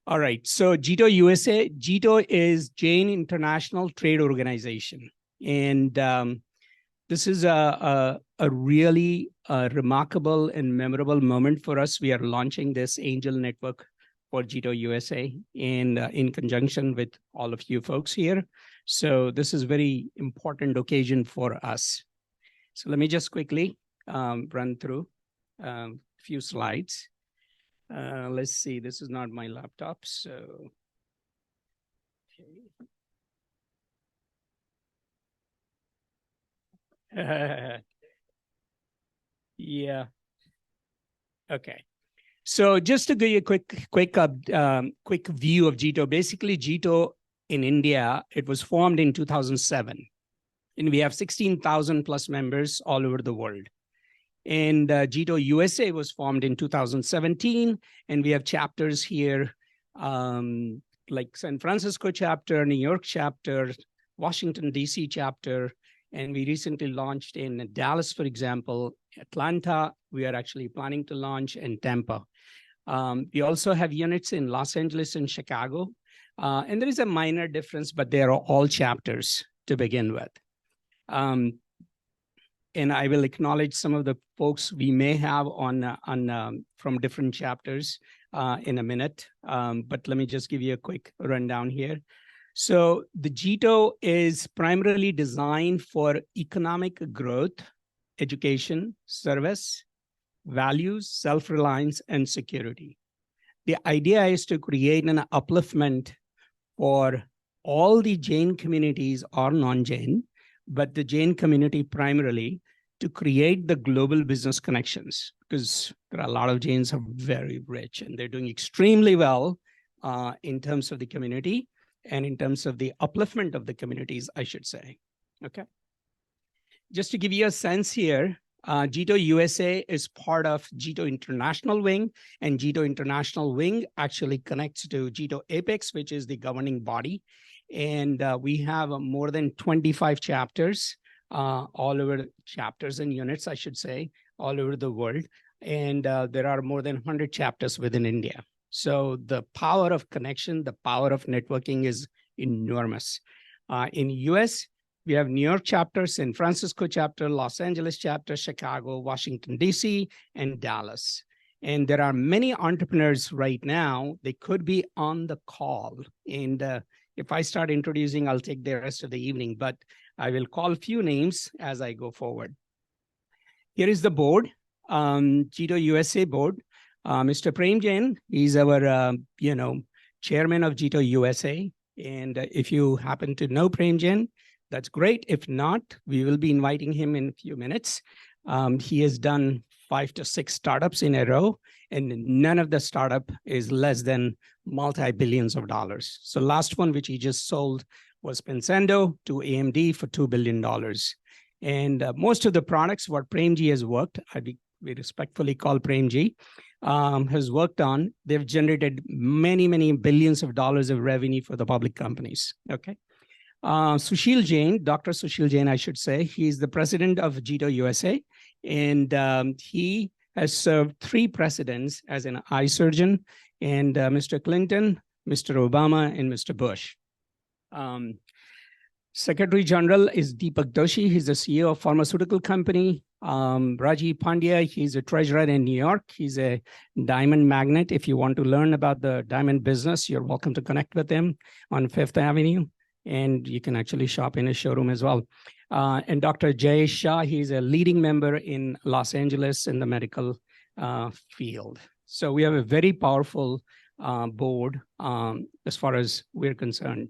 All right. So JITO USA, JITO is Jain International Trade Organization. And this is a really remarkable and memorable moment for us. We are launching this angel network for JITO USA in conjunction with all of you folks here. So this is a very important occasion for us. So let me just quickly run through a few slides. Let's see, this is not my laptop, so. Okay. Yeah. Okay. So just to give you a quick view of JITO, basically JITO in India, it was formed in 2007. And we have 16,000 plus members all over the world. And JITO USA was formed in 2017, and we have chapters here like San Francisco chapter, New York chapter, Washington, DC chapter, and we recently launched in Dallas, for example, Atlanta. We are actually planning to launch in Tampa. We also have units in Los Angeles and Chicago, and there is a minor difference, but they are all chapters to begin with. And I will acknowledge some of the folks we may have from different chapters in a minute. But let me just give you a quick rundown here. So the JITO is primarily designed for economic growth, education, service, values, self-reliance, and security. The idea is to create an upliftment for all the Jain communities or non-Jain, but the Jain community primarily, to create the global business connections, because there are a lot of Jains are very rich and they're doing extremely well in terms of the community and in terms of the upliftment of the communities, I should say. Okay. Just to give you a sense here, JITO USA is part of JITO International Wing, and JITO International Wing actually connects to JITO Apex, which is the governing body. And we have more than 25 chapters, all over chapters and units, I should say, all over the world. And there are more than 100 chapters within India. So the power of connection, the power of networking is enormous. In US, we have New York chapter, San Francisco chapter, Los Angeles chapter, Chicago, Washington, DC, and Dallas. And there are many entrepreneurs right now, they could be on the call. And if I start introducing, I'll take the rest of the evening, but I will call a few names as I go forward. Here is the board, JITO USA board. Mr. Prem Jain, he's our, chairman of JITO USA. And if you happen to know Prem Jain, that's great. If not, we will be inviting him in a few minutes. He has done 5 to 6 startups in a row, and none of the startup is less than multi-billions of dollars. So last one, which he just sold, was Pensando to AMD for $2 billion. And most of the products what Premji has worked, we respectfully call Premji, has worked on, they've generated many, many billions of dollars of revenue for the public companies, okay? Sushil Jain, Dr. Sushil Jain, I should say, he's the president of JITO USA, and he has served 3 presidents as an eye surgeon, and Mr. Clinton, Mr. Obama, and Mr. Bush. Secretary General is Deepak Doshi. He's the CEO of pharmaceutical company. Rajiv Pandya, he's a treasurer in New York. He's a diamond magnet. If you want to learn about the diamond business, you're welcome to connect with him on 5th Avenue. And you can actually shop in his showroom as well. And Dr. Jay Shah, he's a leading member in Los Angeles in the medical field. So we have a very powerful board as far as we're concerned.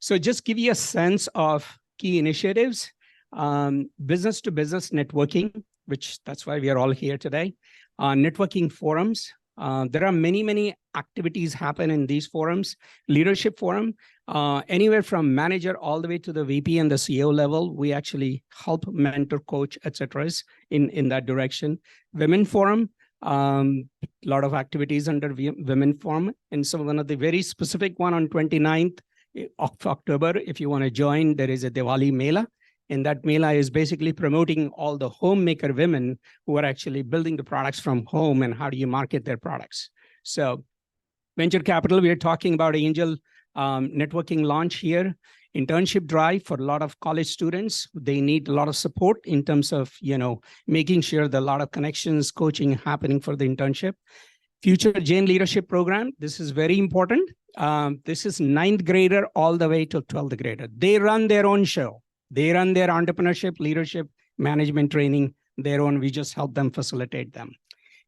So just give you a sense of key initiatives, business to business networking, which that's why we are all here today, networking forums. There are many, many activities happen in these forums, leadership forum, anywhere from manager all the way to the VP and the CEO level. We actually help mentor, coach, etc. in that direction. Women forum, a lot of activities under women forum. And so one of the very specific one on 29th of October, if you want to join, there is a Diwali Mela. And that Mela is basically promoting all the homemaker women who are actually building the products from home and how do you market their products. So Venture capital, we are talking about angel networking launch here. Internship drive for a lot of college students. They need a lot of support in terms of, making sure that a lot of connections, coaching happening for the internship. Future Jane Leadership Program. This is very important. This is 9th grader all the way to 12th grader. They run their own show. They run their entrepreneurship, leadership, management training, their own. We just help them facilitate them.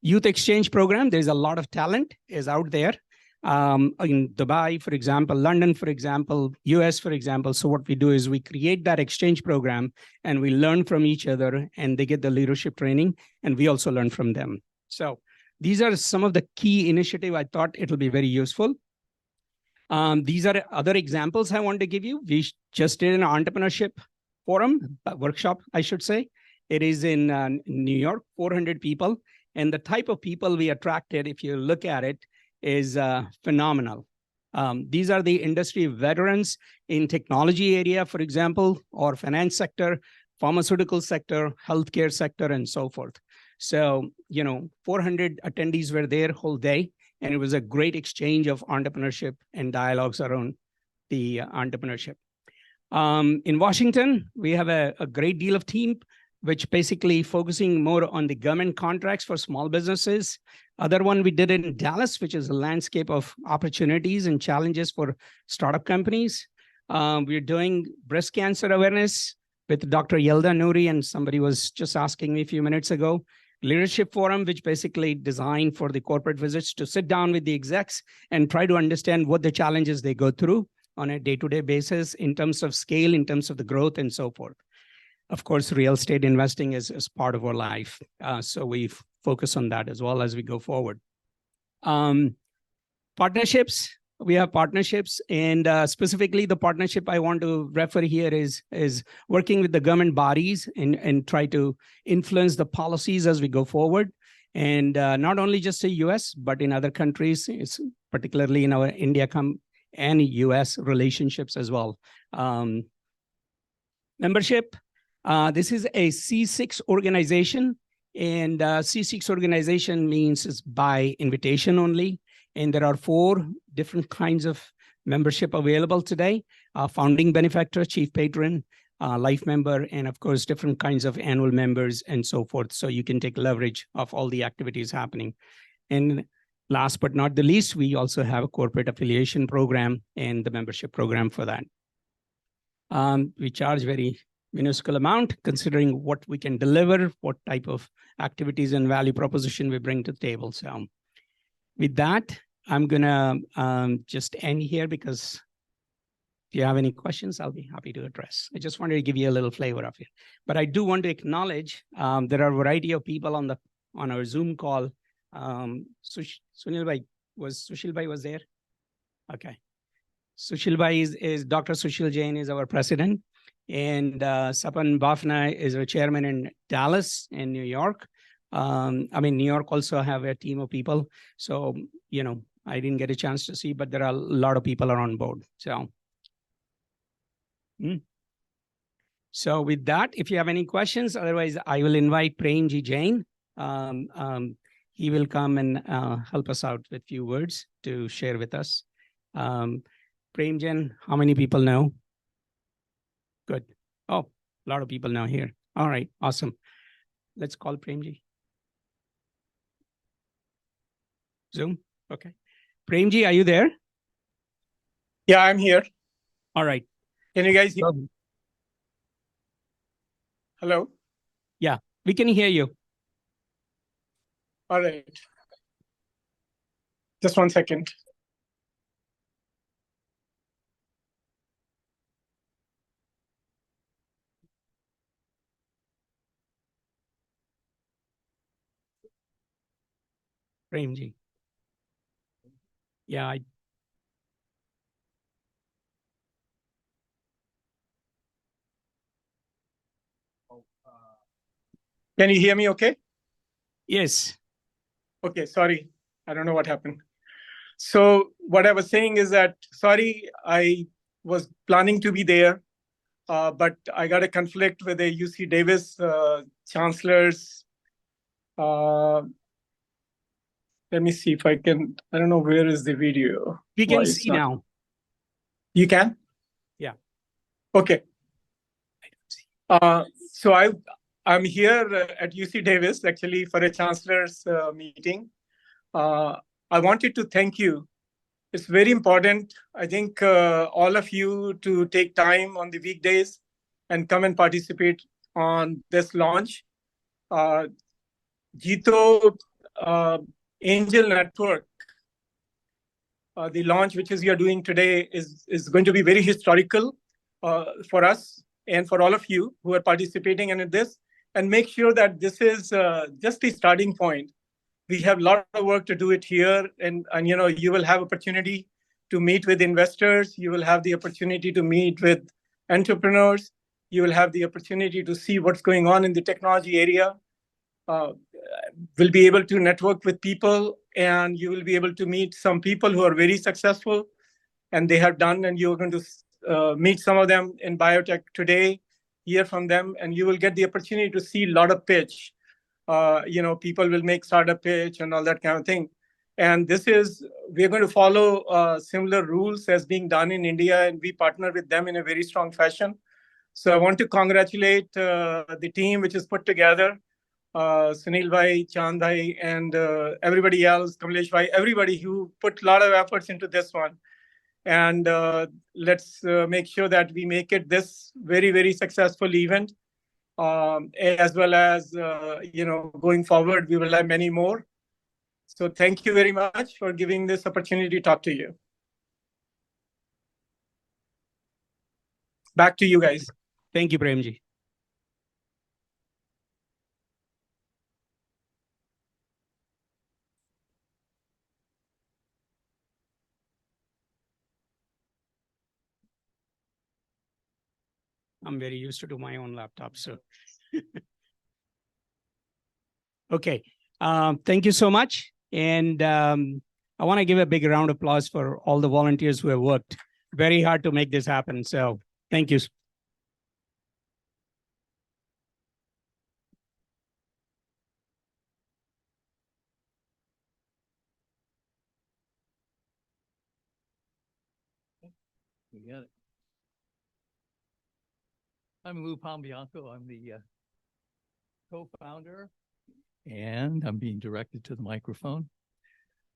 Youth Exchange Program. There's a lot of talent is out there. In Dubai, for example, London, for example, US, for example. So what we do is we create that exchange program and we learn from each other, and they get the leadership training and we also learn from them. So these are some of the key initiatives. I thought it'll be very useful. These are other examples I want to give you. We just did an entrepreneurship forum, workshop, I should say. It is in New York, 400 people. And the type of people we attracted, if you look at it, is phenomenal. These are the industry veterans in technology area, for example, or finance sector, pharmaceutical sector, healthcare sector, and so forth. So, 400 attendees were there whole day, and it was a great exchange of entrepreneurship and dialogues around the entrepreneurship. In Washington, we have a great deal of team, which basically focusing more on the government contracts for small businesses. Other one we did in Dallas, which is a landscape of opportunities and challenges for startup companies. We're doing breast cancer awareness with Dr. Yelda Nouri, and somebody was just asking me a few minutes ago. Leadership Forum, which basically designed for the corporate visits to sit down with the execs and try to understand what the challenges they go through on a day-to-day basis in terms of scale, in terms of the growth, and so forth. Of course, real estate investing is part of our life. So we focus on that as well as we go forward. Partnerships, we have partnerships, and specifically the partnership I want to refer here is working with the government bodies and try to influence the policies as we go forward. And not only just the US, but in other countries, it's particularly in our India and US relationships as well. Membership. This is a C6 organization, and C6 organization means it's by invitation only. And there are 4 different kinds of membership available today: founding benefactor, chief patron, life member, and of course, different kinds of annual members and so forth. So you can take leverage of all the activities happening. And last but not the least, we also have a corporate affiliation program and the membership program for that. We charge very minuscule amount considering what we can deliver, what type of activities and value proposition we bring to the table. So with that, I'm gonna just end here, because if you have any questions, I'll be happy to address. I just wanted to give you a little flavor of it. But I do want to acknowledge there are a variety of people on our Zoom call. Sushil Bhai was there? Okay. Sushil Bhai is Dr. Sushil Jain is our president. And Sapan Bafna is our chairman in Dallas and New York. New York also have a team of people. So, I didn't get a chance to see, but there are a lot of people are on board. So with that, if you have any questions, otherwise I will invite Premji Jain. He will come and help us out with a few words to share with us. Prem Jain, how many people know? Good. Oh, a lot of people now here. All right, awesome. Let's call Premji. Zoom, okay. Premji, are you there? Yeah, I'm here. All right. Can you guys hear? Hello? Yeah, we can hear you. All right. Just 1 second. Premji. Yeah, Can you hear me okay? Yes. Okay, sorry. I don't know what happened. So what I was saying is that, sorry, I was planning to be there, but I got a conflict with the UC Davis chancellor's Let me see if I can. I don't know where is the video. We Why can it's see not- now. You can? Yeah. Okay. So I'm here at UC Davis actually for a chancellor's meeting. I wanted to thank you. It's very important, I think, all of you to take time on the weekdays and come and participate on this launch. JITO Angel Network, the launch which is you are doing today is going to be very historical for us and for all of you who are participating in this. And make sure that this is just the starting point. We have a lot of work to do it here, and you know, you will have opportunity to meet with investors. You will have the opportunity to meet with entrepreneurs. You will have the opportunity to see what's going on in the technology area. Will be able to network with people, and you will be able to meet some people who are very successful and they have done, and you're going to meet some of them in biotech today, hear from them, and you will get the opportunity to see a lot of pitch. You know, people will make startup pitch and all that kind of thing. And this is, we're going to follow similar rules as being done in India, and we partner with them in a very strong fashion. So I want to congratulate the team which is put together, Sunil Bhai, Chand Bhai, and everybody else, Kamlesh Bhai, everybody who put a lot of efforts into this one. And let's make sure that we make it this very, very successful event. As well as, you know, going forward, we will have many more. So thank you very much for giving this opportunity to talk to you. Back to you guys. Thank you, Premji. I'm very used to do my own laptop, so. Okay, thank you so much. And I want to give a big round of applause for all the volunteers who have worked very hard to make this happen. So thank you. We got it. I'm Lou Pombianco. I'm the co-founder, and I'm being directed to the microphone,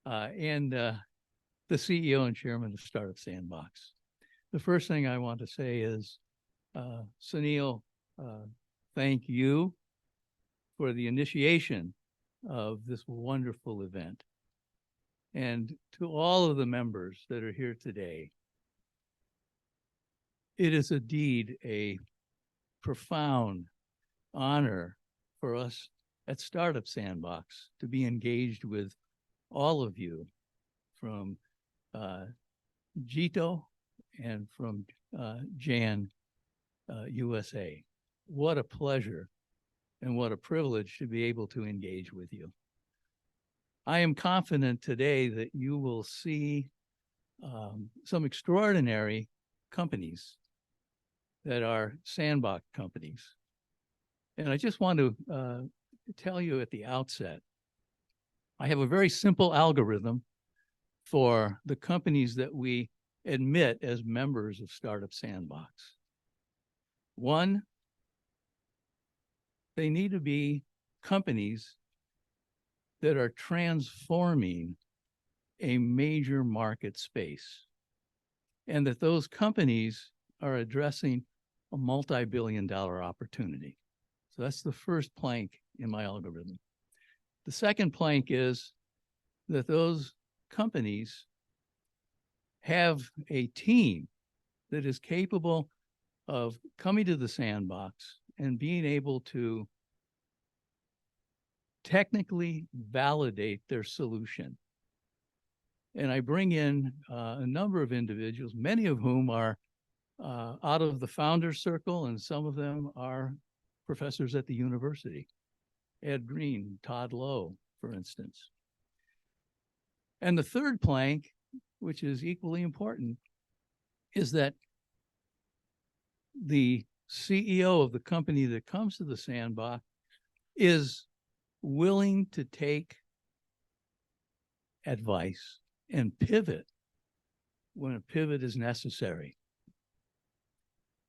and the CEO and chairman of Startup Sandbox. The first thing I want to say is, Sunil, thank you for the initiation of this wonderful event. And to all of the members that are here today, it is indeed a profound honor for us at Startup Sandbox to be engaged with all of you from JITO and from JAN USA. What a pleasure and what a privilege to be able to engage with you. I am confident today that you will see some extraordinary companies that are sandbox companies. And I just want to tell you at the outset, I have a very simple algorithm for the companies that we admit as members of Startup Sandbox. One, they need to be companies that are transforming a major market space, and that those companies are addressing a multi-billion-dollar opportunity. So that's the first plank in my algorithm. The second plank is that those companies have a team that is capable of coming to the sandbox and being able to technically validate their solution. And I bring in a number of individuals, many of whom are out of the founder circle, and some of them are professors at the university. Ed Green, Todd Lowe, for instance. And the third plank, which is equally important, is that the CEO of the company that comes to the sandbox is willing to take advice and pivot when a pivot is necessary.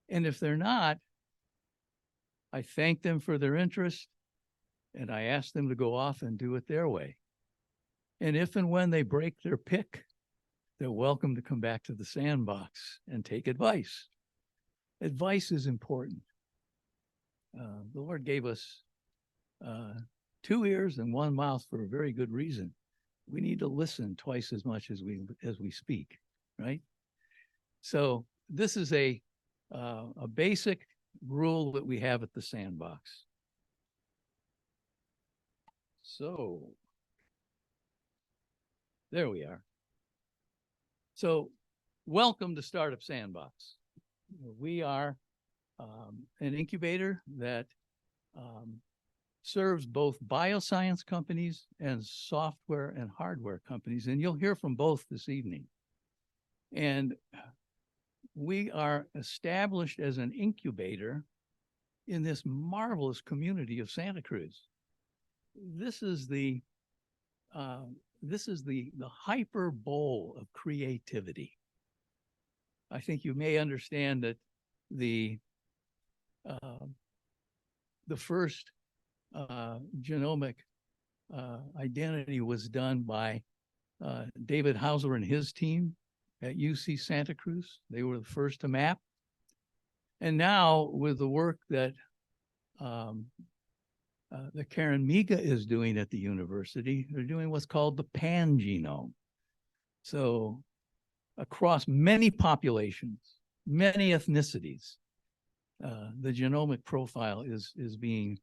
And if they're not, I thank them for their interest and I ask them to go off and do it their way. And if and when they break their pick, they're welcome to come back to the sandbox and take advice. Advice is important. The Lord gave us 2 ears and 1 mouth for a very good reason. We need to listen twice as much as we speak, right? So this is a basic rule that we have at the sandbox. So there we are. So welcome to Startup Sandbox. We are an incubator that serves both bioscience companies and software and hardware companies, and you'll hear from both this evening. And we are established as an incubator in this marvelous community of Santa Cruz. This is the hyper bowl of creativity. I think you may understand that the first genomic identity was done by David Hausler and his team at UC Santa Cruz. They were the first to map. And now with the work that Karen Miga is doing at the university, they're doing what's called the pan-genome. So across many populations, many ethnicities, the genomic profile is being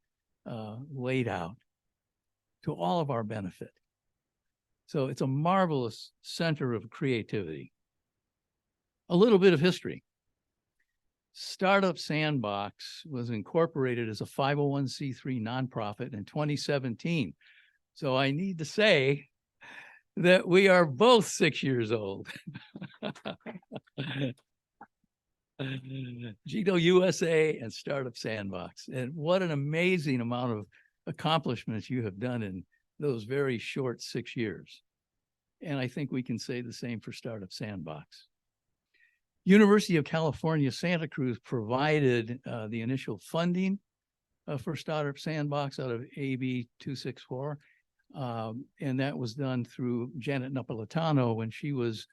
laid out to all of our benefit. So it's a marvelous center of creativity. A little bit of history. Startup Sandbox was incorporated as a 501c3 nonprofit in 2017. So I need to say that we are both 6 years old. JITO USA and Startup Sandbox. And what an amazing amount of accomplishments you have done in those very short 6 years. And I think we can say the same for Startup Sandbox. University of California, Santa Cruz provided the initial funding for Startup Sandbox out of AB 264. And that was done through Janet Napolitano when she was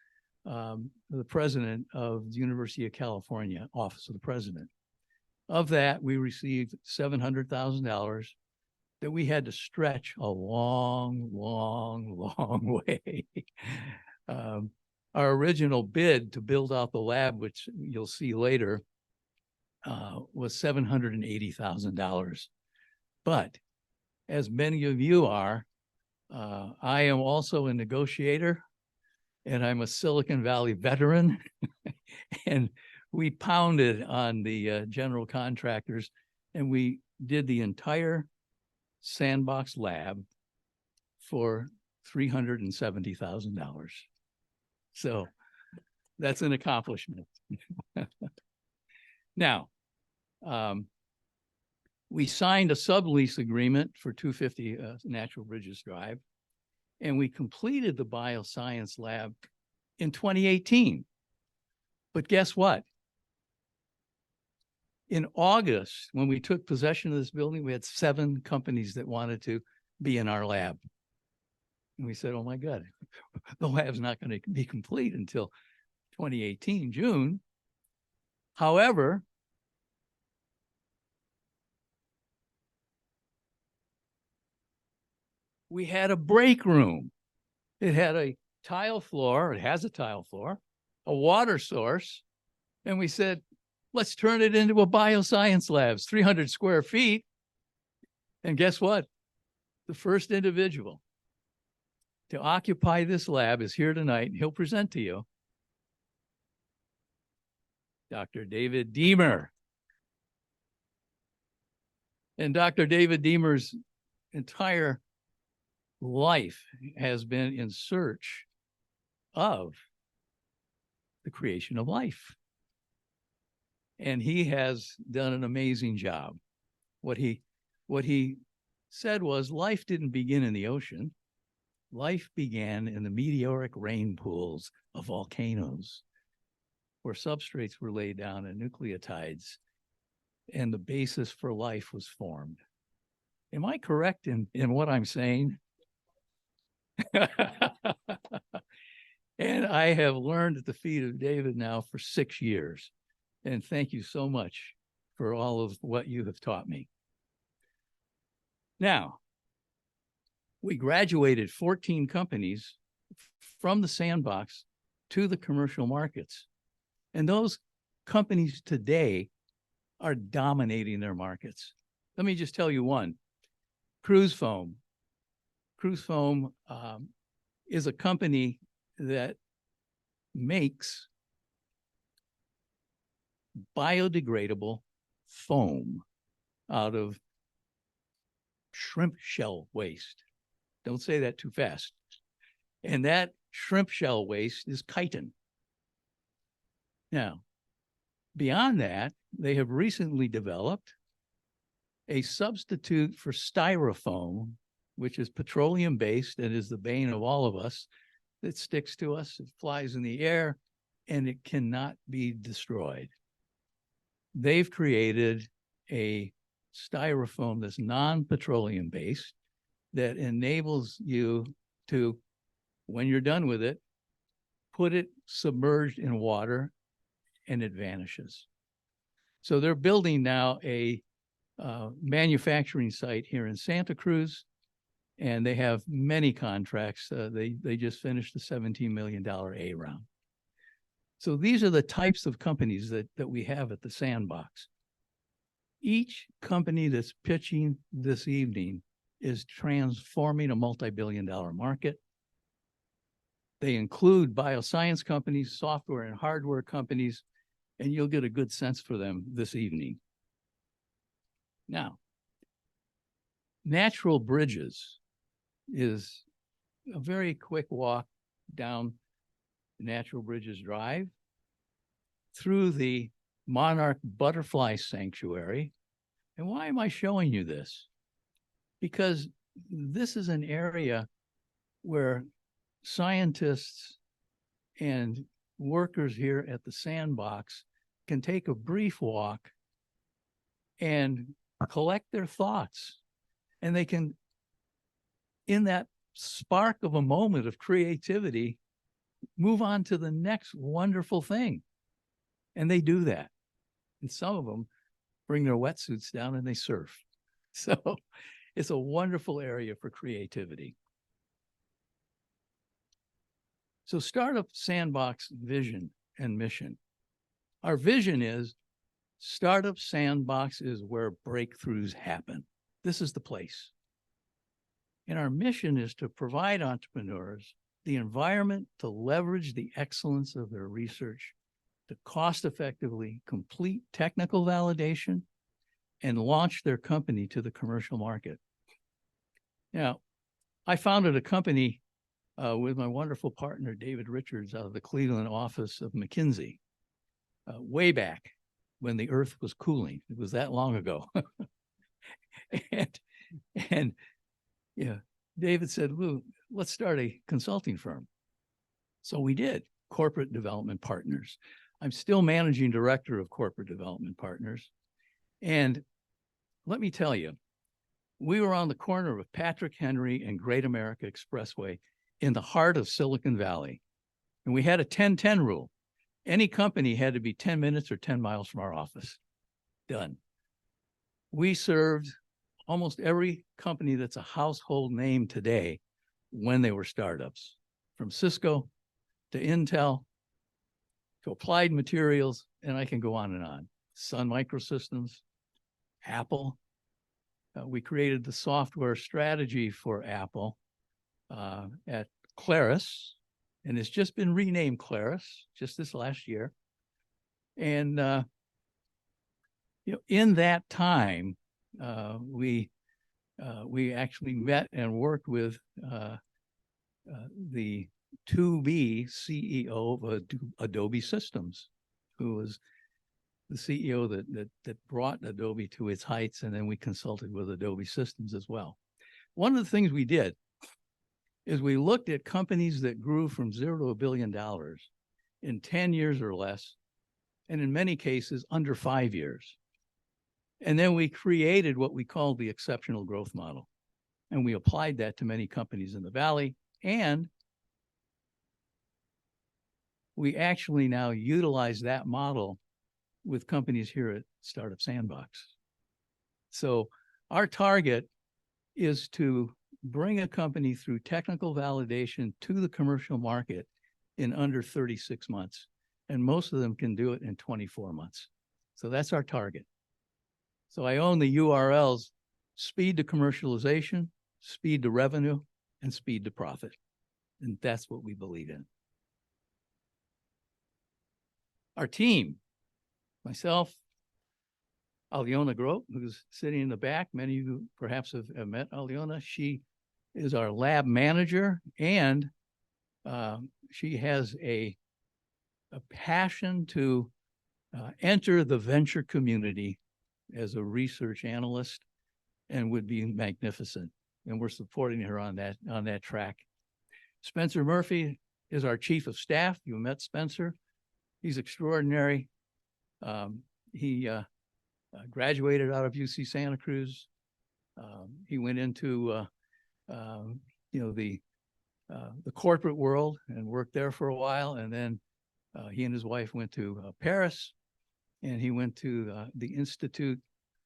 the president of the University of California, Office of the President. Of that, we received $700,000 that we had to stretch a long, long, long way. Our original bid to build out the lab, which you'll see later, was $780,000. But as many of you are, I am also a negotiator, and I'm a Silicon Valley veteran. And we pounded on the general contractors, and we did the entire Sandbox lab for $370,000. So that's an accomplishment. Now, we signed a sublease agreement for 250 Natural Bridges Drive, and we completed the bioscience lab in 2018. But guess what? In August, when we took possession of this building, we had 7 companies that wanted to be in our lab. And we said, oh my God, the lab's not going to be complete until 2018, June. However, we had a break room. It had a tile floor, it has a tile floor, a water source. And we said, let's turn it into a bioscience lab, 300 square feet. And guess what? The first individual to occupy this lab is here tonight. He'll present to you Dr. David Deemer. And Dr. David Deemer's entire life has been in search of the creation of life. And he has done an amazing job. What he said was, life didn't begin in the ocean. Life began in the meteoric rain pools of volcanoes, where substrates were laid down and nucleotides, and the basis for life was formed. Am I correct in what I'm saying? And I have learned at the feet of David now for 6 years. And thank you so much for all of what you have taught me. Now, we graduated 14 companies from the sandbox to the commercial markets. And those companies today are dominating their markets. Let me just tell you one, Cruz Foam. Cruz Foam is a company that makes biodegradable foam out of shrimp shell waste. Don't say that too fast. And that shrimp shell waste is chitin. Now, beyond that, they have recently developed a substitute for styrofoam, which is petroleum-based and is the bane of all of us. It sticks to us, it flies in the air, and it cannot be destroyed. They've created a styrofoam that's non-petroleum based that enables you to, when you're done with it, put it submerged in water and it vanishes. So they're building now a manufacturing site here in Santa Cruz, and they have many contracts. They just finished the $17 million A round. So these are the types of companies that we have at the Sandbox. Each company that's pitching this evening is transforming a multi-billion-dollar market. They include bioscience companies, software and hardware companies, and you'll get a good sense for them this evening. Now, Natural Bridges is a very quick walk down Natural Bridges Drive through the Monarch Butterfly Sanctuary. And why am I showing you this? Because this is an area where scientists and workers here at the Sandbox can take a brief walk and collect their thoughts. And they can, in that spark of a moment of creativity, move on to the next wonderful thing. And they do that. And some of them bring their wetsuits down and they surf. So it's a wonderful area for creativity. So Startup Sandbox vision and mission. Our vision is Startup Sandbox is where breakthroughs happen. This is the place. And our mission is to provide entrepreneurs the environment to leverage the excellence of their research to cost effectively complete technical validation and launch their company to the commercial market. Now, I founded a company with my wonderful partner, David Richards, out of the Cleveland office of McKinsey, way back when the earth was cooling. It was that long ago. and yeah, David said, Lou, let's start a consulting firm. So we did, Corporate Development Partners. I'm still managing director of Corporate Development Partners. And let me tell you, we were on the corner of Patrick Henry and Great America Expressway in the heart of Silicon Valley. And we had a 10-10 rule. Any company had to be 10 minutes or 10 miles from our office. Done. We served almost every company that's a household name today when they were startups, from Cisco to Intel to Applied Materials, and I can go on and on. Sun Microsystems, Apple. We created the software strategy for Apple at Claris, and it's just been renamed Claris just this last year. And in that time, we actually met and worked with the to-be CEO of Adobe Systems, who was the CEO that brought Adobe to its heights, and then we consulted with Adobe Systems as well. One of the things we did is we looked at companies that grew from 0 to $1 billion in 10 years or less, and in many cases under 5 years. And then we created what we called the exceptional growth model. And we applied that to many companies in the Valley. And we actually now utilize that model with companies here at Startup SANDBOX. So our target is to bring a company through technical validation to the commercial market in under 36 months. And most of them can do it in 24 months. So that's our target. So I own the URLs: speed to commercialization, speed to revenue, and speed to profit. And that's what we believe in. Our team, myself, Aliona Grote, who's sitting in the back. Many of you perhaps have met Aliona. She is our lab manager, and she has a passion to enter the venture community as a research analyst, and would be magnificent. And we're supporting her on that track. Spencer Murphy is our chief of staff. You met Spencer. He's extraordinary. He graduated out of UC Santa Cruz. He went into the corporate world and worked there for a while, and then he and his wife went to Paris, and he went to the Institute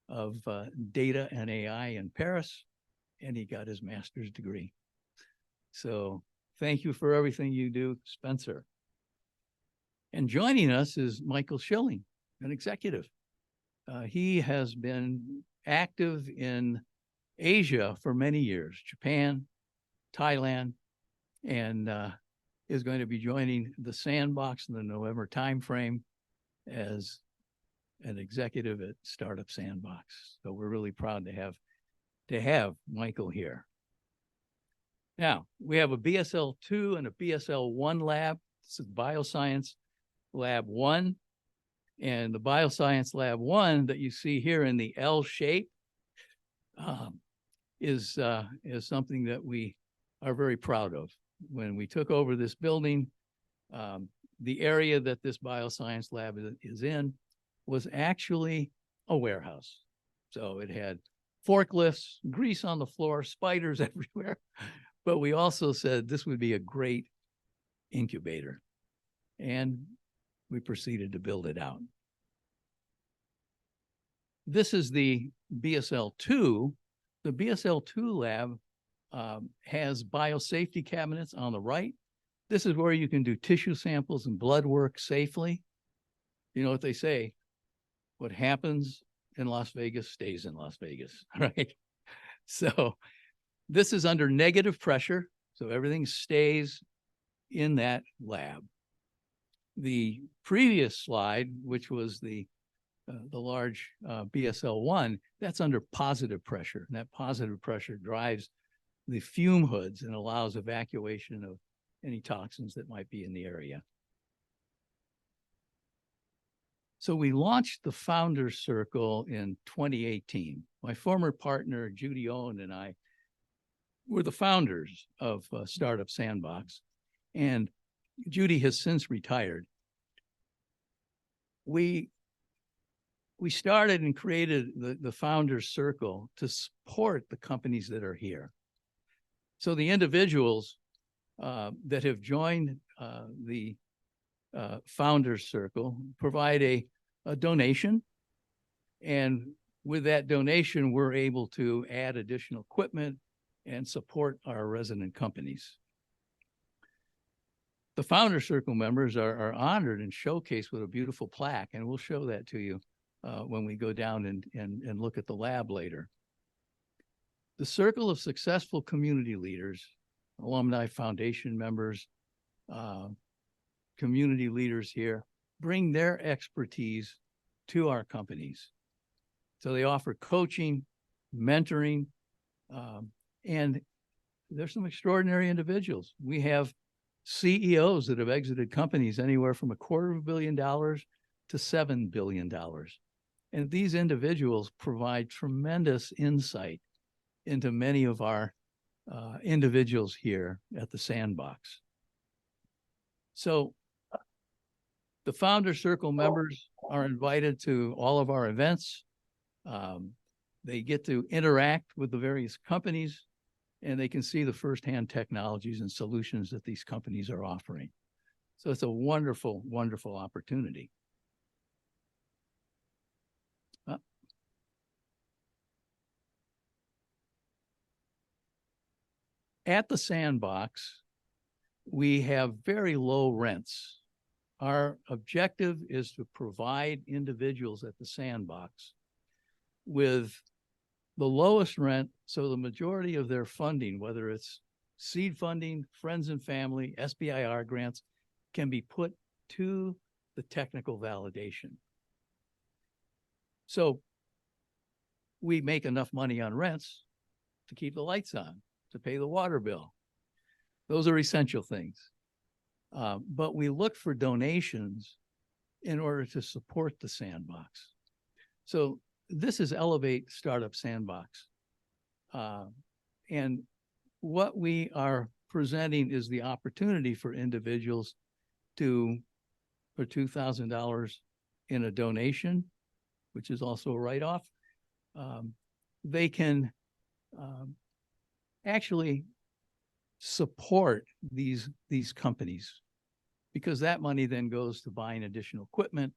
of Data and AI in Paris, and he got his master's degree. So thank you for everything you do, Spencer. And joining us is Michael Schilling, an executive. He has been active in Asia for many years, Japan, Thailand, and is going to be joining the SANDBOX in the November timeframe as an executive at Startup SANDBOX. So we're really proud to have Michael here. Now, we have a BSL-2 and a BSL-1 lab. This is Bioscience Lab 1. And the Bioscience Lab 1 that you see here in the L shape is something that we are very proud of. When we took over this building, the area that this Bioscience Lab is in was actually a warehouse. So it had forklifts, grease on the floor, spiders everywhere. But we also said this would be a great incubator. And we proceeded to build it out. This is the BSL-2. The BSL-2 lab has biosafety cabinets on the right. This is where you can do tissue samples and blood work safely. You know what they say, what happens in Las Vegas stays in Las Vegas, right? So this is under negative pressure, so everything stays in that lab. The previous slide, which was the large BSL-1, that's under positive pressure. And that positive pressure drives the fume hoods and allows evacuation of any toxins that might be in the area. So we launched the Founders Circle in 2018. My former partner, Judy Owen, and I were the founders of Startup SANDBOX. And Judy has since retired. We started and created the Founders Circle to support the companies that are here. So the individuals that have joined the Founders Circle provide a donation. And with that donation, we're able to add additional equipment and support our resident companies. The Founders Circle members are honored and showcased with a beautiful plaque, and we'll show that to you when we go down and look at the lab later. The Circle of Successful Community Leaders, Alumni Foundation members, community leaders here, bring their expertise to our companies. So they offer coaching, mentoring, and there's some extraordinary individuals. We have CEOs that have exited companies anywhere from $250 million to $7 billion. And these individuals provide tremendous insight into many of our individuals here at the Sandbox. So the Founder Circle members are invited to all of our events. They get to interact with the various companies, and they can see the firsthand technologies and solutions that these companies are offering. So it's a wonderful, wonderful opportunity. At the Sandbox, we have very low rents. Our objective is to provide individuals at the Sandbox with the lowest rent, so the majority of their funding, whether it's seed funding, friends and family, SBIR grants, can be put to the technical validation. So we make enough money on rents to keep the lights on, to pay the water bill. Those are essential things. But we look for donations in order to support the Sandbox. So this is Elevate Startup Sandbox. And what we are presenting is the opportunity for individuals to, for $2,000 in a donation, which is also a write-off, they can actually support these companies, because that money then goes to buying additional equipment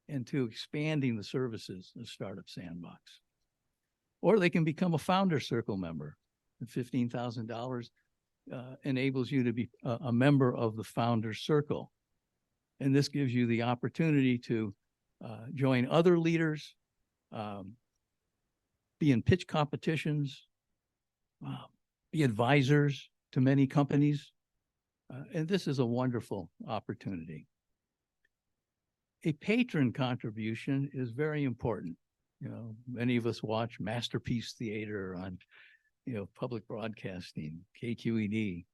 and to expanding the services of Startup Sandbox. Or they can become a Founder Circle member. And $15,000 enables you to be a member of the Founder Circle. And this gives you the opportunity to join other leaders, be in pitch competitions, be advisors to many companies. And this is a wonderful opportunity. A patron contribution is very important. You know, many of us watch Masterpiece Theater on, public broadcasting, KQED.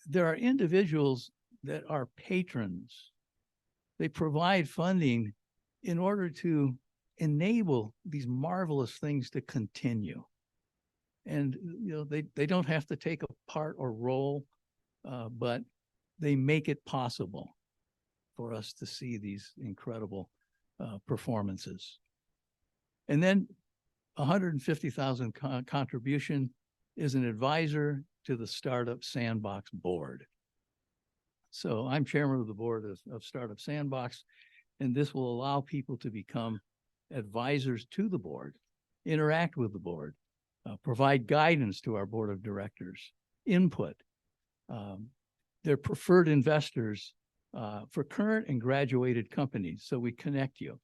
There are individuals that are patrons. They provide funding in order to enable these marvelous things to continue. And they don't have to take a part or role, but they make it possible for us to see these incredible performances. And then $150,000 contribution is an advisor to the Startup Sandbox board. So I'm chairman of the board of Startup Sandbox, and this will allow people to become advisors to the board, interact with the board, provide guidance to our board of directors, input. They're preferred investors for current and graduated companies, so we connect you.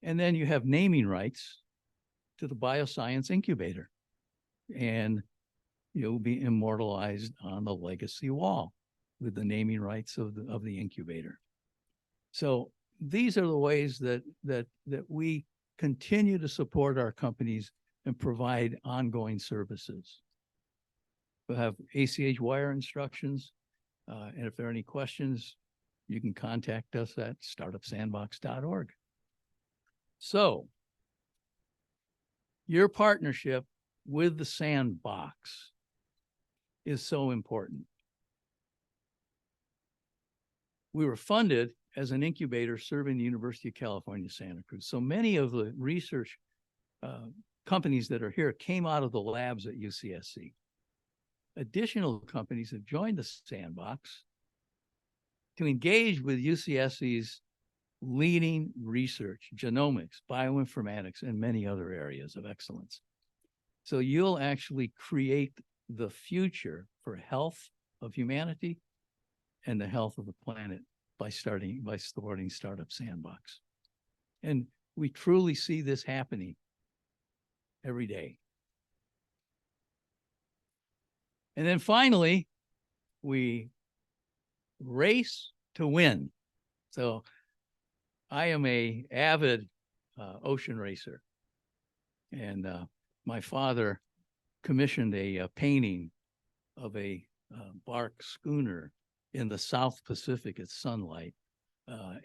And then you have naming rights to the bioscience incubator, and you'll be immortalized on the legacy wall with the naming rights of the incubator. So these are the ways that we continue to support our companies and provide ongoing services. We'll have ACH wire instructions, and if there are any questions, you can contact us at startupsandbox.org. So, your partnership with the Sandbox is so important. We were funded as an incubator serving the University of California, Santa Cruz. So many of the research companies that are here came out of the labs at UCSC. Additional companies have joined the Sandbox to engage with UCSC's leading research, genomics, bioinformatics, and many other areas of excellence. So you'll actually create the future for health of humanity and the health of the planet by supporting Startup Sandbox. And we truly see this happening every day. And then finally, we race to win. So I am an avid ocean racer, and my father commissioned a painting of a bark schooner in the South Pacific at sunlight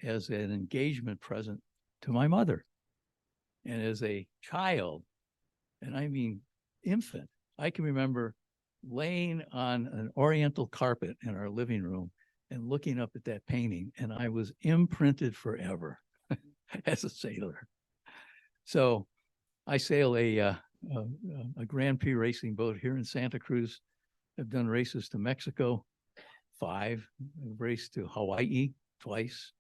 as an engagement present to my mother. And as a child, and I mean infant, I can remember laying on an oriental carpet in our living room and looking up at that painting, and I was imprinted forever as a sailor. So I sail a Grand Prix racing boat here in Santa Cruz. I've done races to Mexico, 5. I've raced to Hawaii twice.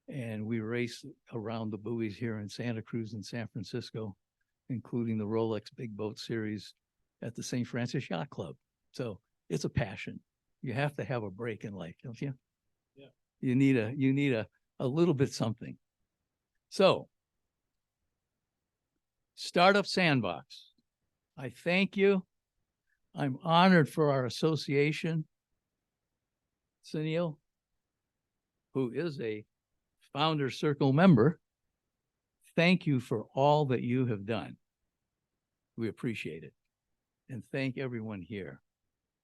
And we race around the buoys here in Santa Cruz and San Francisco, including the Rolex Big Boat Series at the St. Francis Yacht Club. So it's a passion. You have to have a break in life, don't you? Yeah. You need a little bit something. So Startup SANDBOX, I thank you. I'm honored for our association. Sunil, who is a Founder Circle member, thank you for all that you have done. We appreciate it. And thank everyone here.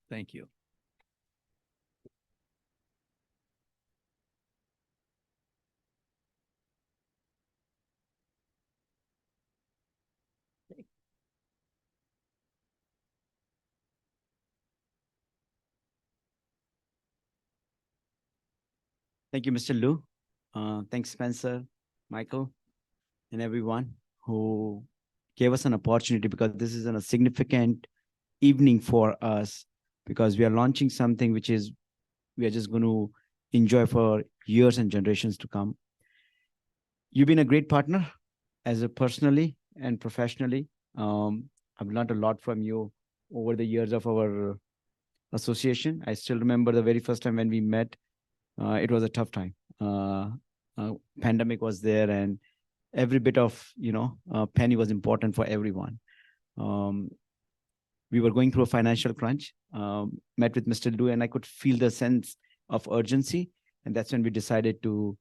Thank you. Thank you, Mr. Liu. Thanks, Spencer, Michael, and everyone who gave us an opportunity, because this is a significant evening for us, because we are launching something which is we are just going to enjoy for years and generations to come. You've been a great partner as a personally and professionally. I've learned a lot from you over the years of our association. I still remember the very first time when we met. It was a tough time. Pandemic was there, and every bit of penny was important for everyone. We were going through a financial crunch. Met with Mr. Liu, and I could feel the sense of urgency, and that's when we decided to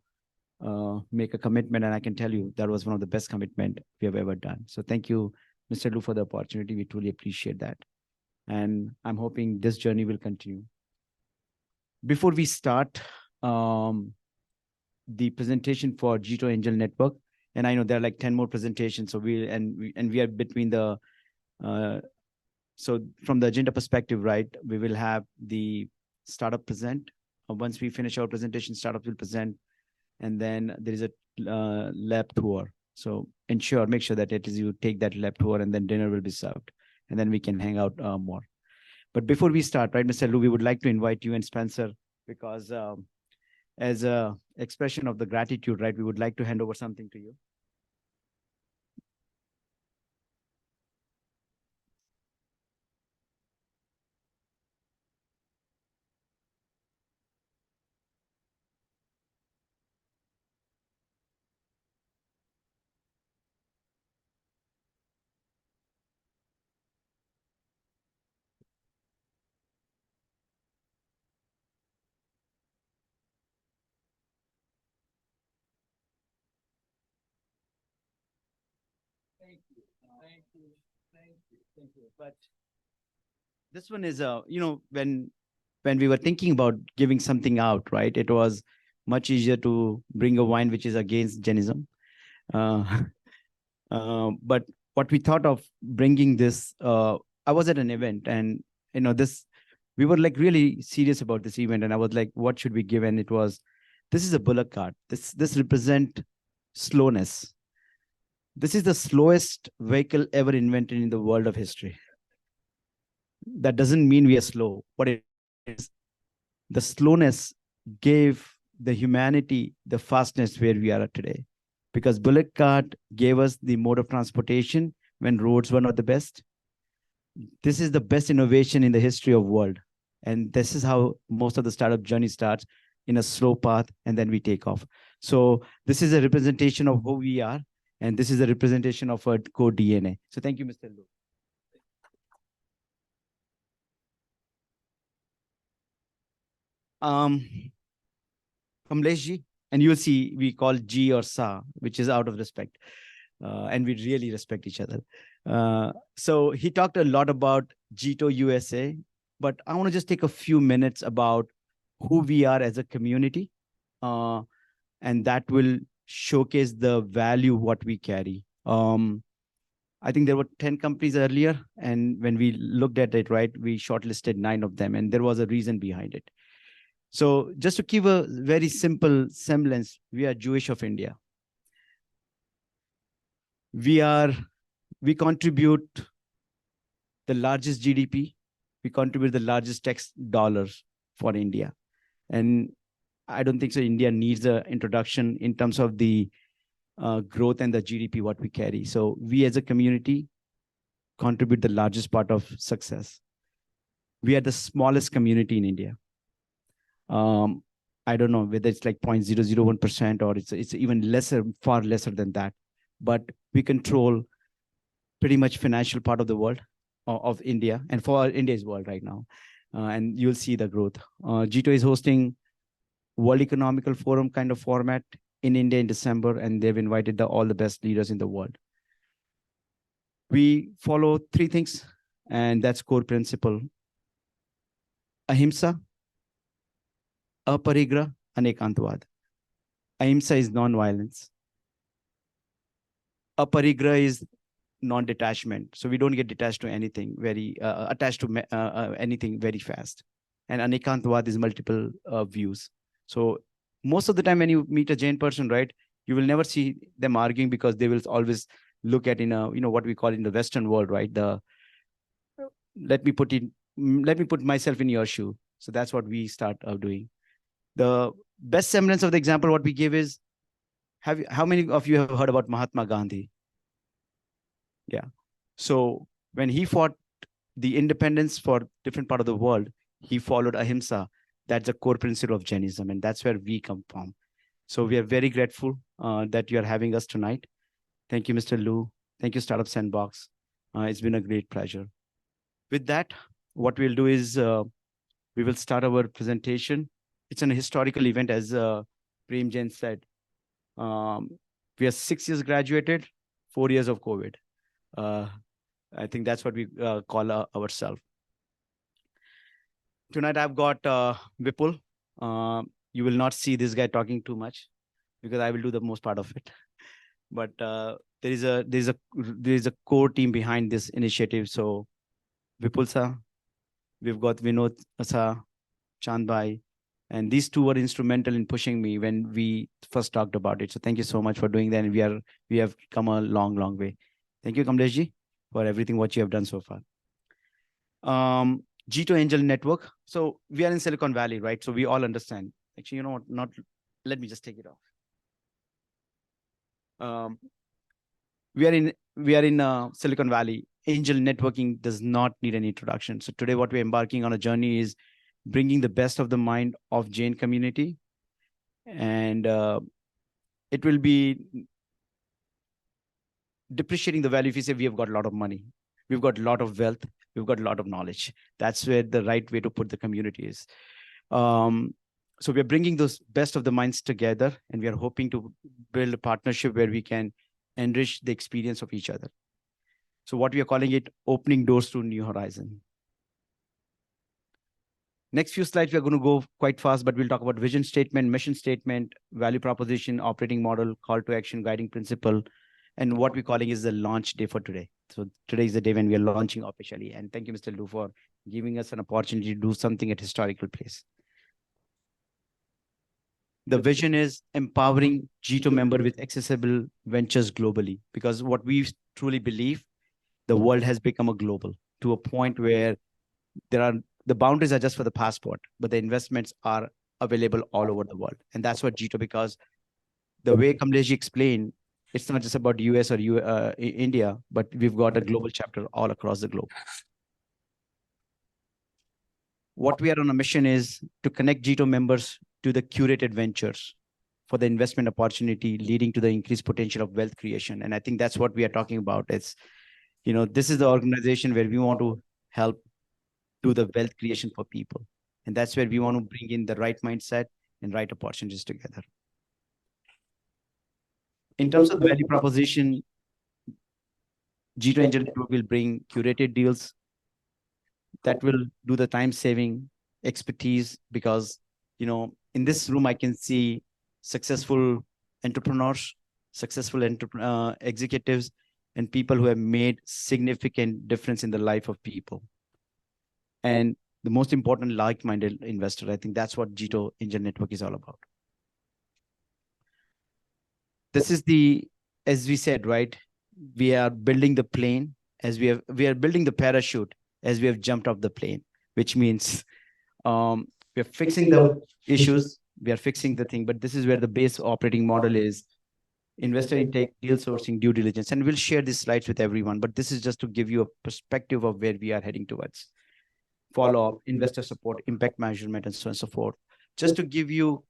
make a commitment. And I can tell you that was one of the best commitment we have ever done. So thank you, Mr. Liu, for the opportunity. We truly appreciate that, and I'm hoping this journey will continue. Before we start the presentation for JITO Angel Network, and I know there are like 10 more presentations, so we are between the so from the agenda perspective, right, we will have the startup present. Once we finish our presentation, startup will present, and then there is a lab tour. So make sure that you take that lab tour, and then dinner will be served, and then we can hang out more. But before we start, right, Mr. Liu, we would like to invite you and Spencer, because as a expression of the gratitude, right, we would like to hand over something to you. Thank you. Thank you. Thank you. Thank you. But this one is, when we were thinking about giving something out, right, it was much easier to bring a wine which is against Jainism. But what we thought of bringing this, I was at an event, and we were like really serious about this event, and I was like, what should we give? And this is a bullock cart. This represent slowness. This is the slowest vehicle ever invented in the world of history. That doesn't mean we are slow. What it is, the slowness gave the humanity the fastness where we are today, because bullock cart gave us the mode of transportation when roads were not the best. This is the best innovation in the history of world. And this is how most of the startup journey starts, in a slow path, and then we take off. So this is a representation of who we are, and this is a representation of our core DNA. So thank you, Mr. Liu. Kamleshji, and you'll see we call G or Sa, which is out of respect. And we really respect each other. So he talked a lot about JITO USA, but I want to just take a few minutes about who we are as a community. And that will showcase the value what we carry. I I think there were 10 companies earlier. And when we looked at it, right, we shortlisted 9 of them, and there was a reason behind it. So just to give a very simple semblance, we are Jewish of India. We contribute the largest GDP. We contribute the largest tax dollars for India. And I don't think so India needs an introduction in terms of the growth and the GDP, what we carry. So we as a community contribute the largest part of success. We are the smallest community in India. I don't know whether it's like 0.001% or it's even lesser, far lesser than that. But we control pretty much financial part of the world, of India, and for India's world right now. And you'll see the growth. JITO is hosting World Economical Forum kind of format in India in December, and they've invited all the best leaders in the world. We follow 3 things, and that's core principle. Ahimsa, Aparigraha, and Ekantavad. Ahimsa is non-violence. Aparigraha is non-detachment. So we don't get detached to anything, attached to anything very fast. And Anekantavad is multiple views. So most of the time when you meet a Jain person, right, you will never see them arguing, because they will always look at what we call in the Western world, right? Let me put myself in your shoe. So that's what we start doing. The best semblance of the example what we give is, how many of you have heard about Mahatma Gandhi? Yeah. So when he fought the independence for different part of the world, he followed Ahimsa. That's a core principle of Jainism, and that's where we come from. So we are very grateful that you are having us tonight. Thank you, Mr. Lu. Thank you, Startup SANDBOX. It's been a great pleasure. With that, what we'll do is we will start our presentation. It's an historical event, as Prem Jain said. We are 6 years graduated, 4 years of COVID. I think that's what we call ourselves. Tonight I've got Vipul. You will not see this guy talking too much, because I will do the most part of it. But there is a core team behind this initiative. So Vipul sir, we've got Vinod sir, Chand bhai, and these 2 were instrumental in pushing me when we first talked about it. So thank you so much for doing that. And we have come a long, long way. Thank you, Kamlesh ji, for everything what you have done so far. JITO Angel Network. So we are in Silicon Valley, right? So we all understand. Actually, you know what? Let me just take it off. We are in Silicon Valley. Angel networking does not need any introduction. So today, what we're embarking on a journey is bringing the best of the mind of Jain community, and it will be depreciating the value if you say we have got a lot of money, we've got a lot of wealth, we've got a lot of knowledge. That's where the right way to put the community is. So we're bringing those best of the minds together, and we are hoping to build a partnership where we can enrich the experience of each other. So what we are calling it, opening doors to new horizon. Next few slides, we're going to go quite fast, but we'll talk about vision statement, mission statement, value proposition, operating model, call to action, guiding principle, and what we're calling is the launch day for today. So today is the day when we are launching officially. And thank you, Mr. Lu, for giving us an opportunity to do something at historical place. The vision is empowering JITO member with accessible ventures globally, because what we truly believe, the world has become a global, to a point where the boundaries are just for the passport, but the investments are available all over the world. And that's what JITO, because the way Kamlesh explained, it's not just about US or India, but we've got a global chapter all across the globe. What we are on a mission is to connect JITO members to the curated ventures for the investment opportunity, leading to the increased potential of wealth creation. And I think that's what we are talking about. It's, this is the organization where we want to help do the wealth creation for people. And that's where we want to bring in the right mindset and right opportunities together. In terms of the value proposition, JITO Angel Network will bring curated deals that will do the time saving expertise, because, in this room, I can see successful entrepreneurs, successful executives, and people who have made significant difference in the life of people. And the most important, like-minded investor. I think that's what JITO Angel Network is all about. This is the, as we said, right? We are building the plane as we are building the parachute as we have jumped off the plane, which means we're fixing the issues, we are fixing the thing, but this is where the base operating model is: investor intake, deal sourcing, due diligence. And we'll share these slides with everyone, but this is just to give you a perspective of where we are heading towards. Follow-up, investor support, impact measurement, and so on and so forth. Just to give you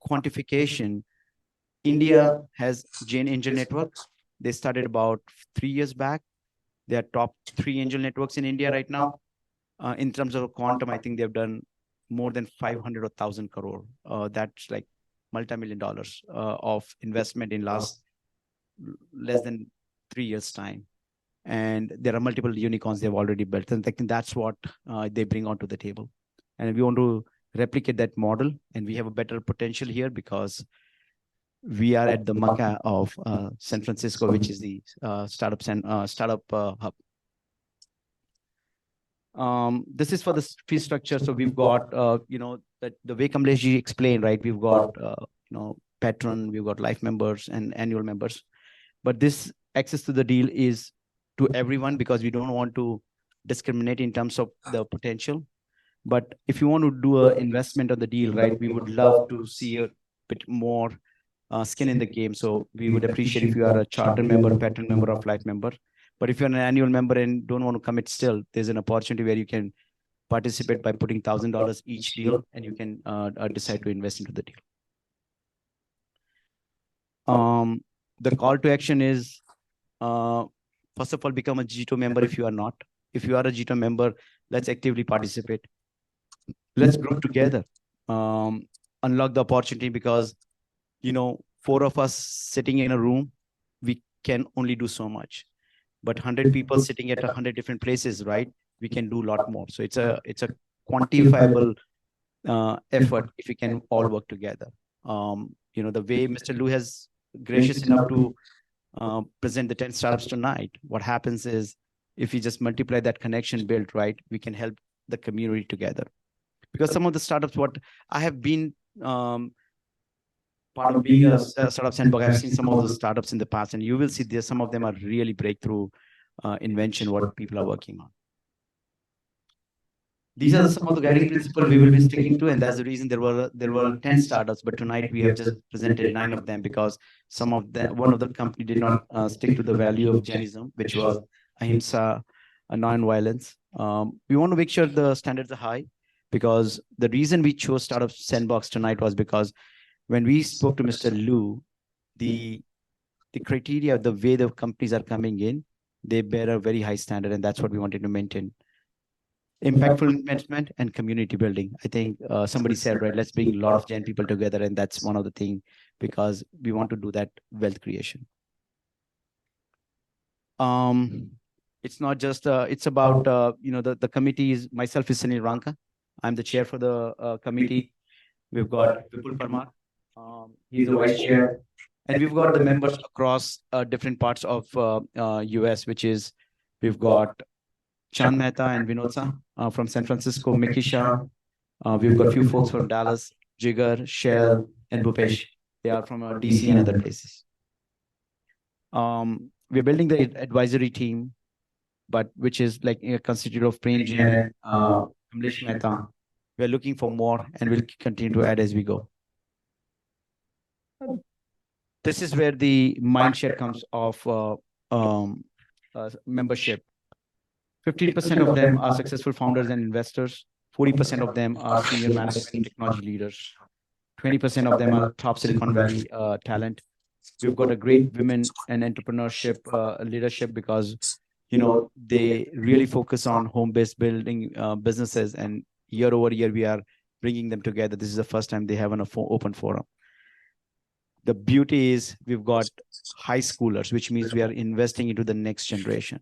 quantification, India has JAN Angel Network. They started about 3 years back. They are top 3 angel networks in India right now. In terms of quantum, I think they've done more than 500 or 1,000 crore. That's like multi-million dollars of investment in less than 3 years' time. And there are multiple unicorns they've already built. And I think that's what they bring onto the table. And we want to replicate that model. And we have a better potential here because we are at the Mecca of San Francisco, which is the startup hub. This is for the fee structure. So we've got, the way Kamlesh explained, right? We've got, patron, we've got life members and annual members. But this access to the deal is to everyone because we don't want to discriminate in terms of the potential. But if you want to do an investment on the deal, right, we would love to see a bit more skin in the game. So we would appreciate if you are a charter member, patron member, or life member. But if you're an annual member and don't want to commit still, there's an opportunity where you can participate by putting $1,000 each deal, and you can decide to invest into the deal. The call to action is, first of all, become a JITO member if you are not. If you are a JITO member, let's actively participate. Let's grow together. Unlock the opportunity because, 4 of us sitting in a room, we can only do so much. But 100 people sitting at 100 different places, right? We can do a lot more. So it's a quantifiable effort if we can all work together. The way Mr. Liu has gracious enough to present the 10 startups tonight, what happens is if we just multiply that connection built, right, we can help the community together. Because some of the startups, what I have been part of being a startup sandbox, I've seen some of those startups in the past, and you will see there some of them are really breakthrough invention what people are working on. These are some of the guiding principles we will be sticking to, and that's the reason there were 10 startups, but tonight we have just presented 9 of them because one of the company did not stick to the value of Jainism, which was ahimsa, non-violence. We want to make sure the standards are high because the reason we chose Startup Sandbox tonight was because when we spoke to Mr. Liu, the criteria, the way the companies are coming in, they bear a very high standard, and that's what we wanted to maintain. Impactful investment and community building. I think somebody said, right, let's bring a lot of Jain people together, and that's one of the things because we want to do that wealth creation. It's not just, it's about, the committee is, myself is Sunil Ranka. I'm the chair for the committee. We've got Vipul Parmar. He's the vice chair. And we've got the members across different parts of US, which is, we've got Chand Mehta and Vinod Sa from San Francisco, Mikisha. We've got a few folks from Dallas, Jigar, Shell, and Bhupesh. They are from DC and other places. We're building the advisory team, but which is like a constitute of Prem Jain and Kamlesh Mehta. We're looking for more, and we'll continue to add as we go. This is where the mindshare comes of membership. 15% of them are successful founders and investors. 40% of them are senior management technology leaders. 20% of them are top Silicon Valley talent. We've got a great women and entrepreneurship leadership because, they really focus on home-based building businesses, and year over year, we are bringing them together. This is the first time they have an open forum. The beauty is we've got high schoolers, which means we are investing into the next generation.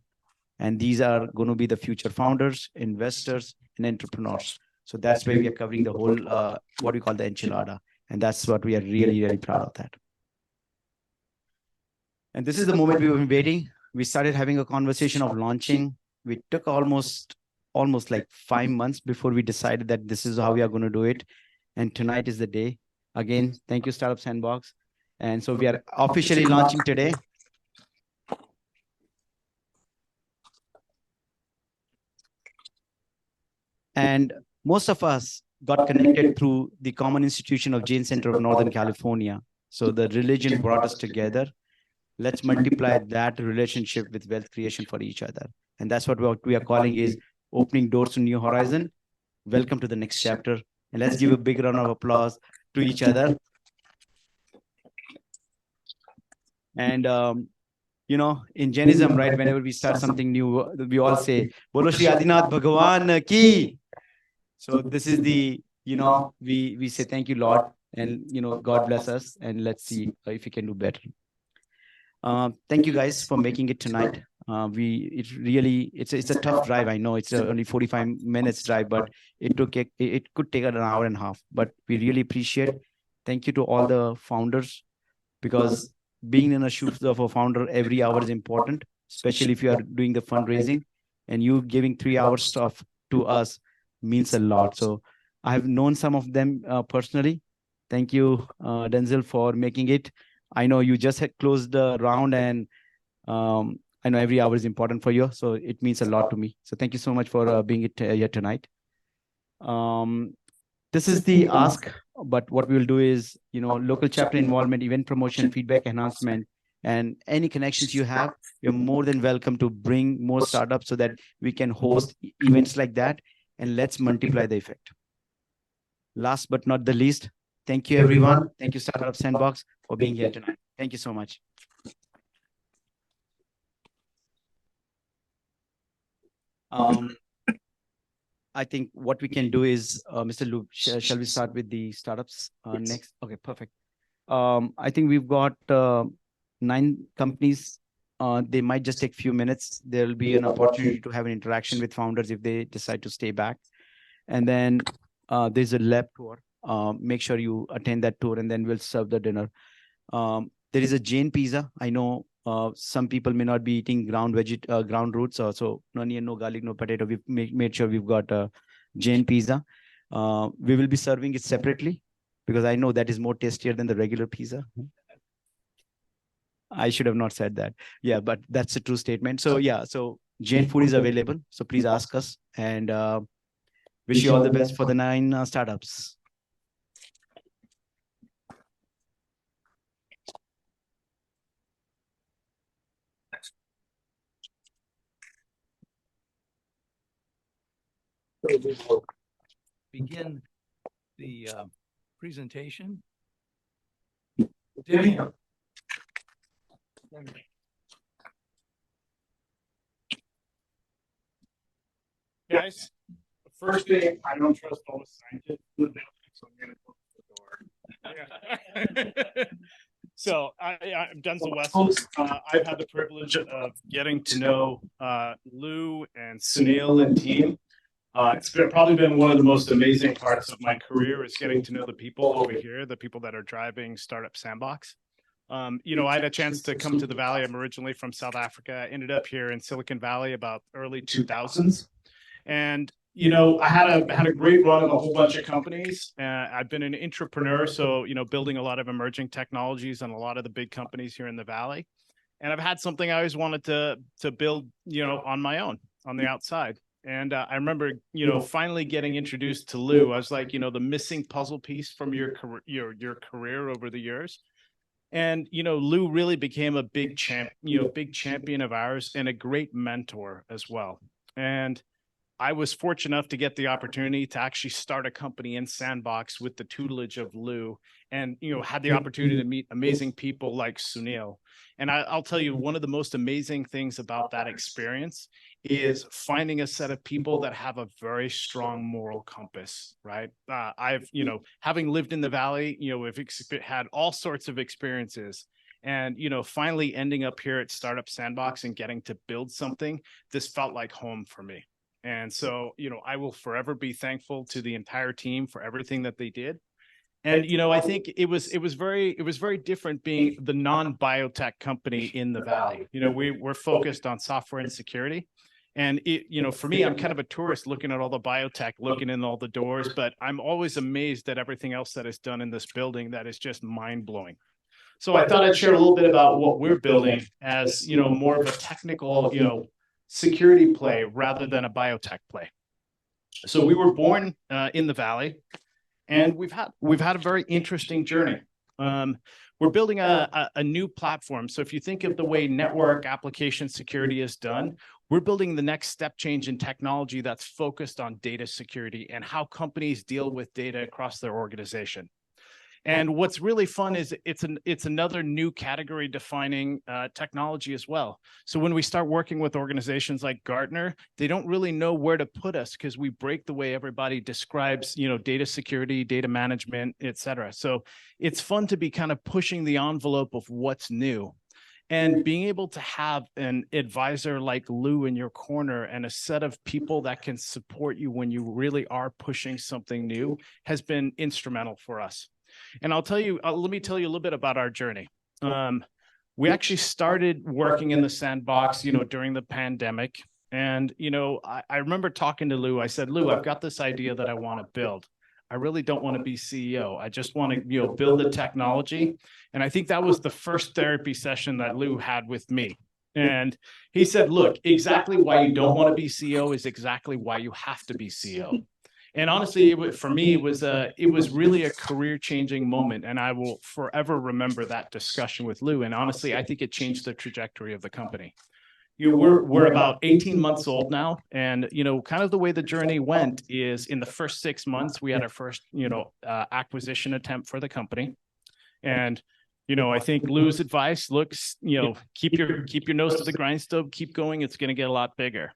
And these are going to be the future founders, investors, and entrepreneurs. So that's where we are covering the whole, what we call the enchilada. And that's what we are really, really proud of that. And this is the moment we've been waiting. We started having a conversation of launching. We took almost like 5 months before we decided that this is how we are going to do it. And tonight is the day. Again, thank you, Startup Sandbox. And so we are officially launching today. And most of us got connected through the common institution of Jain Center of Northern California. So the religion brought us together. Let's multiply that relationship with wealth creation for each other. And that's what we are calling is opening doors to new horizon. Welcome to the next chapter. And let's give a big round of applause to each other. And, you know, in Jainism, right, whenever we start something new, we all say, Bolo Shri Adinath Bhagavan ki. So this is the, you know, we say, thank you, Lord. And, you know, God bless us. And let's see if we can do better. Thank you guys for making it tonight. It's a tough drive. I know it's only 45 minutes drive, but it could take an hour and a half, but we really appreciate. Thank you to all the founders, because being in a shoes of a founder every hour is important, especially if you are doing the fundraising, and you giving 3 hours stuff to us means a lot. So I have known some of them personally. Thank you, Denzel, for making it. I know you just had closed the round, and I know every hour is important for you. So it means a lot to me. So thank you so much for being here tonight. This is the ask, but what we will do is, you know, local chapter involvement, event promotion, feedback enhancement, and any connections you have, you're more than welcome to bring more startups so that we can host events like that, and let's multiply the effect. Last but not the least, thank you, everyone. Thank you, Startup Sandbox, for being here tonight. Thank you so much. I think what we can do is, Mr. Luke, shall we start with the startups next? Okay, perfect. I think we've got 9 companies. They might just take a few minutes. There'll be an opportunity to have an interaction with founders if they decide to stay back. And then there's a lab tour. Make sure you attend that tour, and then we'll serve the dinner. There is a Jain pizza. I know some people may not be eating ground roots, so no onion, no garlic, no potato. We've made sure we've got a Jain pizza. We will be serving it separately, because I know that is more tastier than the regular pizza. I should have not said that. Yeah, but that's a true statement. So yeah, so Jain food is available. So please ask us, and wish you all the best for the 9 startups. Begin the presentation. Guys, the first day, I don't trust all the scientists, so I'm gonna close the door. So I'm Denzel Wessel. I've had the privilege of getting to know Lou and Sunil and team. It's probably been one of the most amazing parts of my career, is getting to know the people over here, the people that are driving Startup Sandbox. You know, I had a chance to come to the Valley. I'm originally from South Africa. I ended up here in Silicon Valley about early 2000s. And, you know, I had a great run of a whole bunch of companies. I've been an entrepreneur, so, you know, building a lot of emerging technologies and a lot of the big companies here in the Valley. And I've had something I always wanted to build, you know, on my own, on the outside. And I remember, you know, finally getting introduced to Lou. I was like, you know, the missing puzzle piece from your career over the years. And, you know, Lou really became a big champion of ours, and a great mentor as well. And I was fortunate enough to get the opportunity to actually start a company in Sandbox with the tutelage of Lou, and, you know, had the opportunity to meet amazing people like Sunil. And I'll tell you, one of the most amazing things about that experience is finding a set of people that have a very strong moral compass, right? I've, you know, having lived in the Valley, you know, we've had all sorts of experiences. And, you know, finally ending up here at Startup Sandbox and getting to build something, this felt like home for me. And so, you know, I will forever be thankful to the entire team for everything that they did. And, I think it was very different being the non-biotech company in the Valley. We're focused on software and security. And for me, I'm kind of a tourist looking at all the biotech, looking in all the doors, but I'm always amazed at everything else that is done in this building that is just mind blowing. So I thought I'd share a little bit about what we're building as, more of a technical, security play rather than a biotech play. So we were born in the Valley, and we've had a very interesting journey. We're building a new platform. So if you think of the way network application security is done, we're building the next step change in technology that's focused on data security and how companies deal with data across their organization. And what's really fun is it's another new category defining technology as well. So when we start working with organizations like Gartner, they don't really know where to put us because we break the way everybody describes, data security, data management, et cetera. So it's fun to be kind of pushing the envelope of what's new. And being able to have an advisor like Lou in your corner and a set of people that can support you when you really are pushing something new has been instrumental for us. And I'll tell you, let me tell you a little bit about our journey. We actually started working in the sandbox, during the pandemic. And, I remember talking to Lou. I said, Lou, I've got this idea that I want to build. I really don't want to be CEO. I just want to, build the technology. And I think that was the first therapy session that Lou had with me. And he said, look, exactly why you don't want to be CEO is exactly why you have to be CEO. And honestly, for me, it was really a career-changing moment, and I will forever remember that discussion with Lou. And honestly, I think it changed the trajectory of the company. We're about 18 months old now, and kind of the way the journey went is in the first 6 months we had our first acquisition attempt for the company, and I think Lou's advice looks keep your nose to the grindstone, keep going. It's going to get a lot bigger.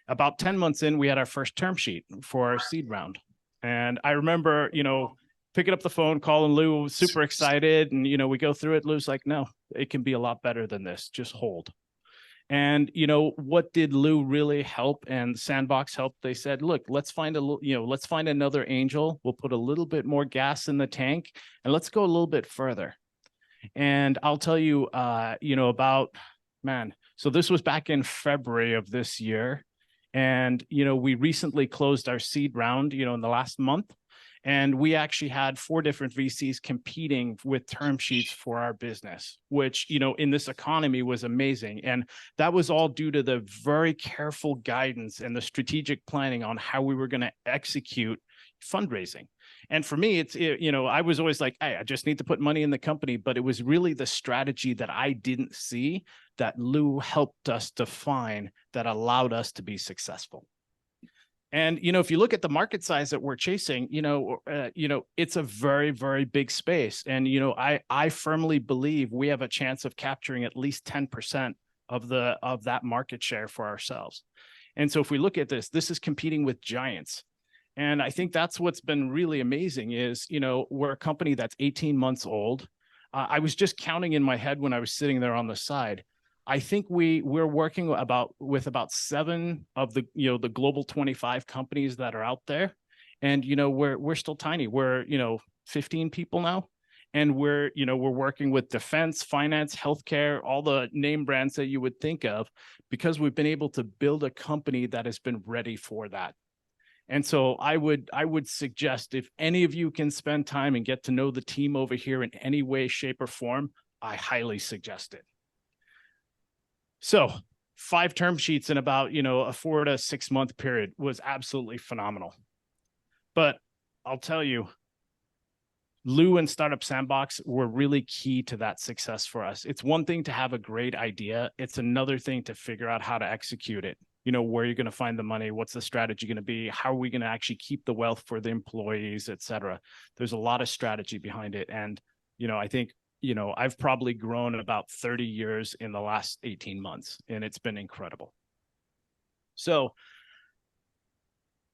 About 10 months in, we had our first term sheet for our seed round. And I remember, picking up the phone, calling Lou, super excited. And, we go through it. Lou's like, no, it can be a lot better than this. Just hold. And, what did Lou really help and Sandbox help? They said, look, let's find let's find another angel. We'll put a little bit more gas in the tank and let's go a little bit further. And I'll tell you, so this was back in February of this year. And, we recently closed our seed round, in the last month. And we actually had 4 different VCs competing with term sheets for our business, which, in this economy was amazing. And that was all due to the very careful guidance and the strategic planning on how we were going to execute fundraising. And for me, I was always like, hey, I just need to put money in the company. But it was really the strategy that I didn't see that Lou helped us define that allowed us to be successful. And, if you look at the market size that we're chasing, it's a very, very big space. And, I firmly believe we have a chance of capturing at least 10% of that market share for ourselves. And so if we look at this is competing with giants. And I think that's what's been really amazing is, we're a company that's 18 months old. I was just counting in my head when I was sitting there on the side. I think we're working with about 7 of the the global 25 companies that are out there, and we're still tiny. We're 15 people now, and we're working with defense, finance, healthcare, all the name brands that you would think of, because we've been able to build a company that has been ready for that. And so I would suggest if any of you can spend time and get to know the team over here in any way, shape, or form, I highly suggest it. So 5 term sheets in about, a 4 to 6 month period was absolutely phenomenal. But I'll tell you, Lou and Startup Sandbox were really key to that success for us. It's one thing to have a great idea. It's another thing to figure out how to execute it. Where you're going to find the money, what's the strategy going to be, how are we going to actually keep the wealth for the employees, et cetera. There's a lot of strategy behind it. And, I think, I've probably grown about 30 years in the last 18 months, and it's been incredible. So,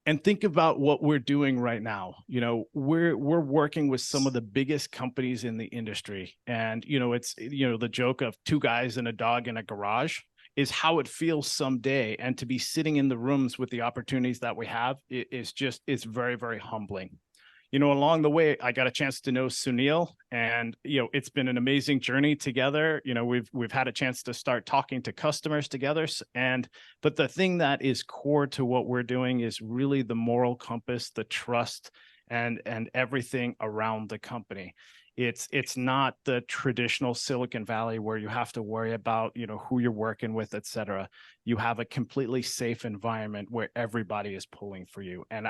and think about what we're doing right now. We're working with some of the biggest companies in the industry. And, it's, the joke of 2 guys and a dog in a garage is how it feels someday. And to be sitting in the rooms with the opportunities that we have it's very, very humbling. along the way, I got a chance to know Sunil, and it's been an amazing journey together. We've had a chance to start talking to customers together, but the thing that is core to what we're doing is really the moral compass, the trust, and everything around the company. It's not the traditional Silicon Valley where you have to worry about, who you're working with, et cetera. You have a completely safe environment where everybody is pulling for you. And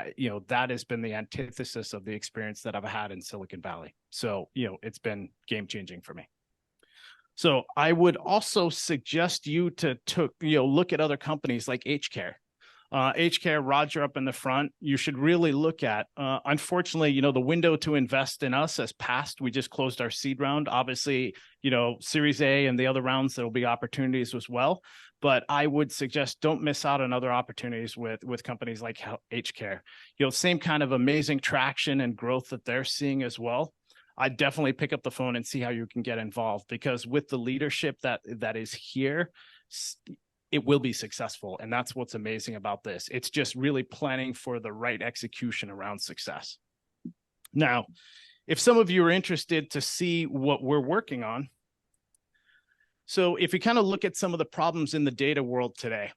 that has been the antithesis of the experience that I've had in Silicon Valley. So, it's been game changing for me. So I would also suggest you to look at other companies like HCare. HCare, Roger up in the front, you should really look at. Unfortunately, the window to invest in us has passed. We just closed our seed round. Obviously, Series A and the other rounds, there will be opportunities as well. But I would suggest don't miss out on other opportunities with companies like HCare. Same kind of amazing traction and growth that they're seeing as well. I definitely pick up the phone and see how you can get involved, because with the leadership that is here, it will be successful. And that's what's amazing about this. It's just really planning for the right execution around success. Now, if some of you are interested to see what we're working on, so if you kind of look at some of the problems in the data world today,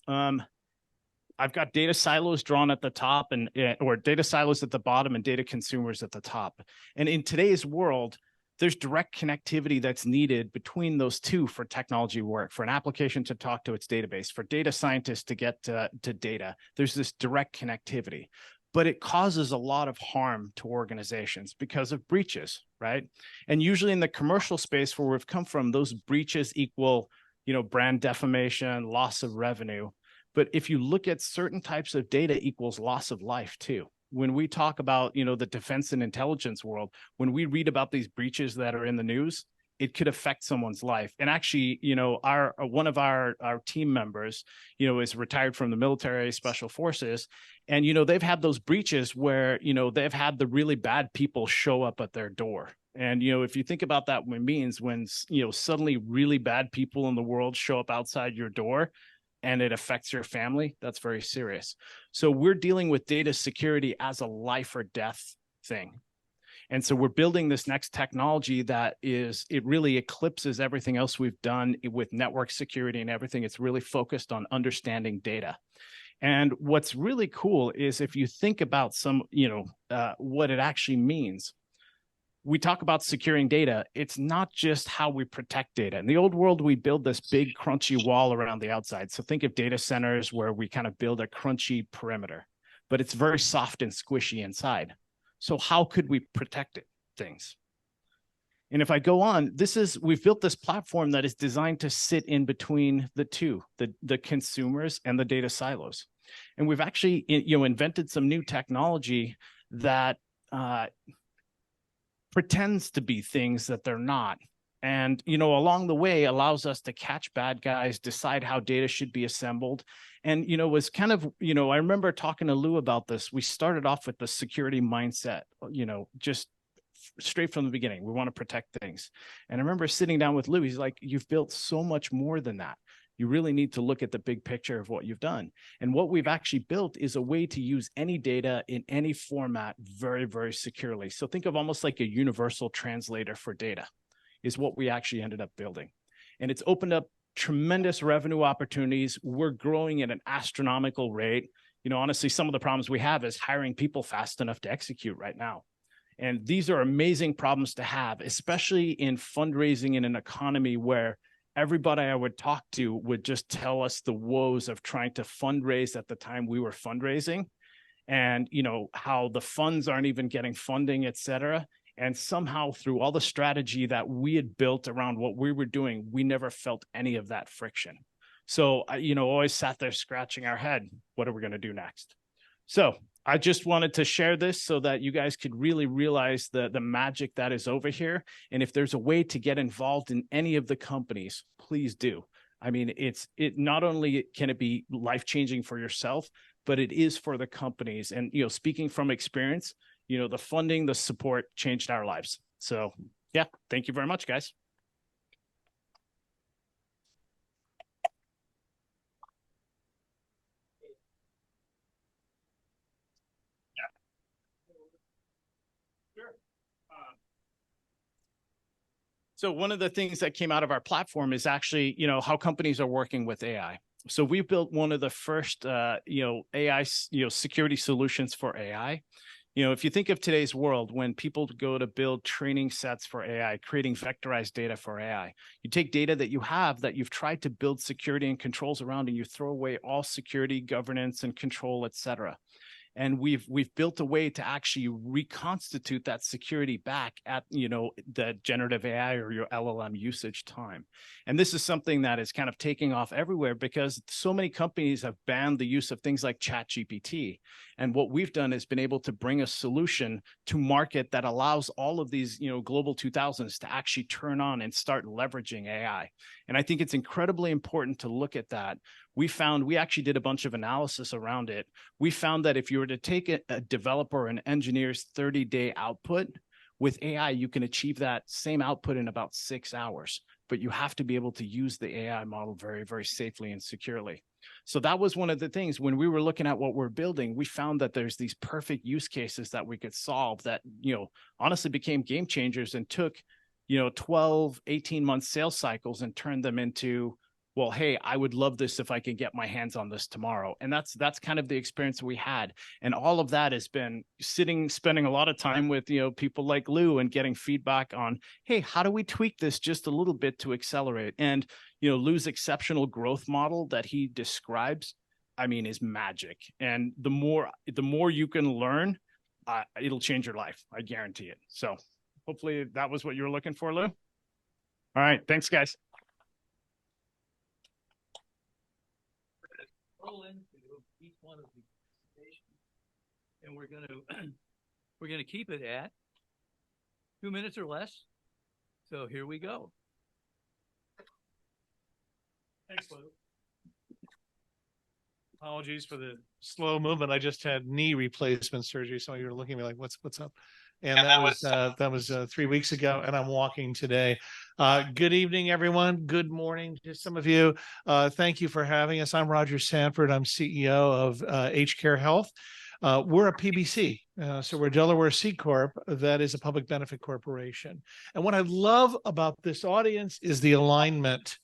I've got data silos drawn at the top or data silos at the bottom and data consumers at the top. And in today's world, there's direct connectivity that's needed between those two for technology work, for an application to talk to its database, for data scientists to get to data. There's this direct connectivity, but it causes a lot of harm to organizations because of breaches, right? And usually in the commercial space where we've come from, those breaches equal, brand defamation, loss of revenue. But if you look at certain types of data equals loss of life too. When we talk about, the defense and intelligence world, when we read about these breaches that are in the news, it could affect someone's life. And actually, one of our team members, is retired from the military special forces. And, they've had those breaches where, they've had the really bad people show up at their door. And, if you think about that, what it means when, suddenly really bad people in the world show up outside your door, and it affects your family, that's very serious. So we're dealing with data security as a life or death thing. And so we're building this next technology that it really eclipses everything else we've done with network security and everything. It's really focused on understanding data. And what's really cool is if you think about what it actually means. We talk about securing data. It's not just how we protect data. In the old world, we build this big crunchy wall around the outside. So think of data centers where we kind of build a crunchy perimeter, but it's very soft and squishy inside. So how could we protect things? And if I go on, we've built this platform that is designed to sit in between the two, the consumers and the data silos. And we've actually, invented some new technology that pretends to be things that they're not. And, along the way allows us to catch bad guys, decide how data should be assembled. And, was kind of, I remember talking to Lou about this. We started off with the security mindset, just straight from the beginning. We want to protect things. And I remember sitting down with Lou. He's like, you've built so much more than that. You really need to look at the big picture of what you've done. And what we've actually built is a way to use any data in any format very, very securely. So think of almost like a universal translator for data is what we actually ended up building. And it's opened up tremendous revenue opportunities. We're growing at an astronomical rate. Honestly, some of the problems we have is hiring people fast enough to execute right now. And these are amazing problems to have, especially in fundraising in an economy where everybody I would talk to would just tell us the woes of trying to fundraise at the time we were fundraising and, how the funds aren't even getting funding, et cetera. And somehow through all the strategy that we had built around what we were doing, we never felt any of that friction. So, always sat there scratching our head. What are we going to do next? So I just wanted to share this so that you guys could really realize the magic that is over here. And if there's a way to get involved in any of the companies, please do. I mean, it not only can it be life-changing for yourself, but it is for the companies. And, speaking from experience, the funding, the support changed our lives. So yeah, thank you very much, guys. So one of the things that came out of our platform is actually, how companies are working with AI. So we built one of the first, AI, security solutions for AI. If you think of today's world, when people go to build training sets for AI, creating vectorized data for AI, you take data that you have that you've tried to build security and controls around, and you throw away all security, governance, and control, et cetera. And we've built a way to actually reconstitute that security back at, the generative AI or your LLM usage time. And this is something that is kind of taking off everywhere because so many companies have banned the use of things like ChatGPT. And what we've done is been able to bring a solution to market that allows all of these, global 2000s to actually turn on and start leveraging AI. And I think it's incredibly important to look at that. We actually did a bunch of analysis around it. We found that if you were to take a developer or an engineer's 30-day output, with AI, you can achieve that same output in about 6 hours, but you have to be able to use the AI model very, very safely and securely. So that was one of the things when we were looking at what we're building, we found that there's these perfect use cases that we could solve that, honestly became game changers and took, 12, 18-month sales cycles and turned them into, well, hey, I would love this if I can get my hands on this tomorrow. And that's kind of the experience we had. And all of that has been spending a lot of time with, people like Lou and getting feedback on, hey, how do we tweak this just a little bit to accelerate? And, Lou's exceptional growth model that he describes, is magic. And the more you can learn, it'll change your life. I guarantee it. So hopefully that was what you were looking for, Lou. All right. Thanks, guys. Roll into each one of the presentations, and we're gonna keep it at 2 minutes or less. So here we go. Thanks, Lou. Apologies for the slow movement. I just had knee replacement surgery, so you were looking at me like, "What's up?" And that was 3 weeks ago, and I'm walking today. Good evening, everyone. Good morning to some of you. Thank you for having us. I'm Roger Sanford. I'm CEO of HCare Health. We're a PBC, so we're Delaware C Corp. That is a public benefit corporation. And what I love about this audience is the alignment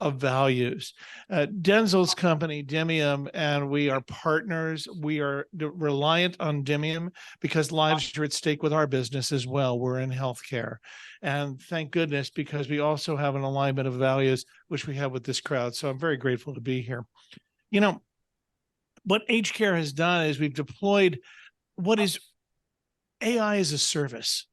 of values. Denzel's company, Demium, and we are partners. We are reliant on Demium because lives are at stake with our business as well. We're in healthcare. And thank goodness, because we also have an alignment of values, which we have with this crowd. So I'm very grateful to be here. What HCare has done is we've deployed what is AI as a service.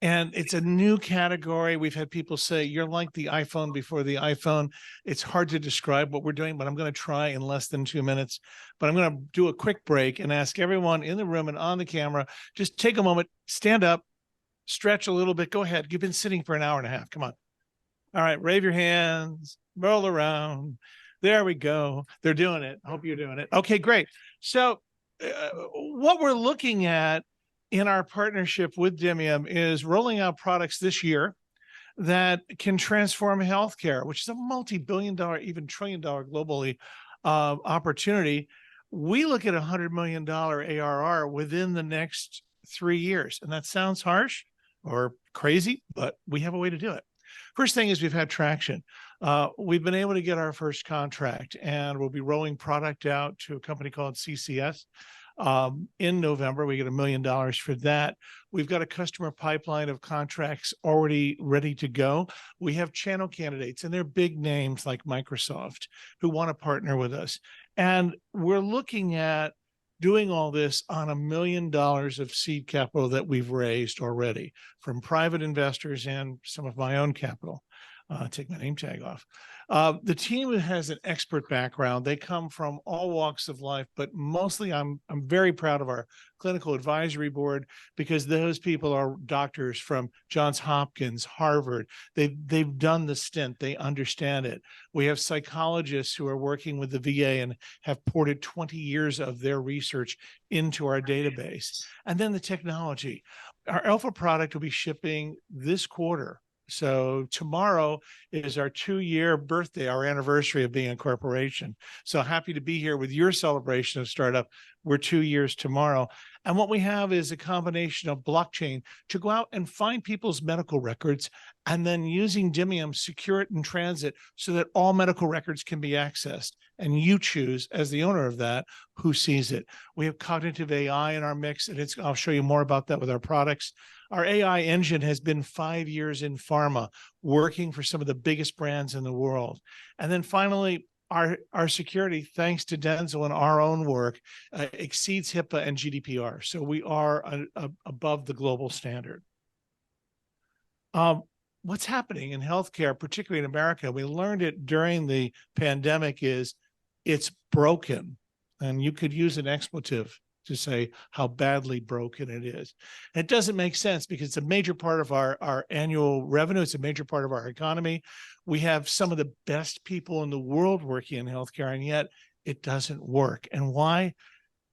And it's a new category. We've had people say, you're like the iPhone before the iPhone. It's hard to describe what we're doing, but I'm going to try in less than 2 minutes. But I'm going to do a quick break and ask everyone in the room and on the camera, just take a moment, stand up, stretch a little bit. Go ahead. You've been sitting for an hour and a half. Come on. All right. Wave your hands, roll around. There we go. They're doing it. I hope you're doing it. Okay, great. So what we're looking at in our partnership with Demium is rolling out products this year that can transform healthcare, which is a multi-billion-dollar, even trillion-dollar globally opportunity. We look at $100 million ARR within the next 3 years. And that sounds harsh or crazy, but we have a way to do it. First thing is we've had traction. We've been able to get our first contract, and we'll be rolling product out to a company called CCS. In November, we get $1 million for that. We've got a customer pipeline of contracts already ready to go. We have channel candidates, and they're big names like Microsoft who want to partner with us. And we're looking at doing all this on $1 million of seed capital that we've raised already from private investors and some of my own capital. Take my name tag off. The team has an expert background. They come from all walks of life, but mostly I'm very proud of our clinical advisory board because those people are doctors from Johns Hopkins, Harvard. They've done the stint. They understand it. We have psychologists who are working with the VA and have ported 20 years of their research into our database. And then the technology. Our alpha product will be shipping this quarter. So tomorrow is our 2-year birthday, our anniversary of being a corporation. So happy to be here with your celebration of startup. We're 2 years tomorrow. And what we have is a combination of blockchain to go out and find people's medical records, and then using Dimium, secure it in transit so that all medical records can be accessed. And you choose, as the owner of that, who sees it. We have cognitive AI in our mix, and I'll show you more about that with our products. Our AI engine has been 5 years in pharma, working for some of the biggest brands in the world. And then finally, our security, thanks to Denzel and our own work, exceeds HIPAA and GDPR. So we are above the global standard. What's happening in healthcare, particularly in America, we learned it during the pandemic, is it's broken. And you could use an expletive to say how badly broken it is. And it doesn't make sense because it's a major part of our annual revenue. It's a major part of our economy. We have some of the best people in the world working in healthcare, and yet it doesn't work. And why?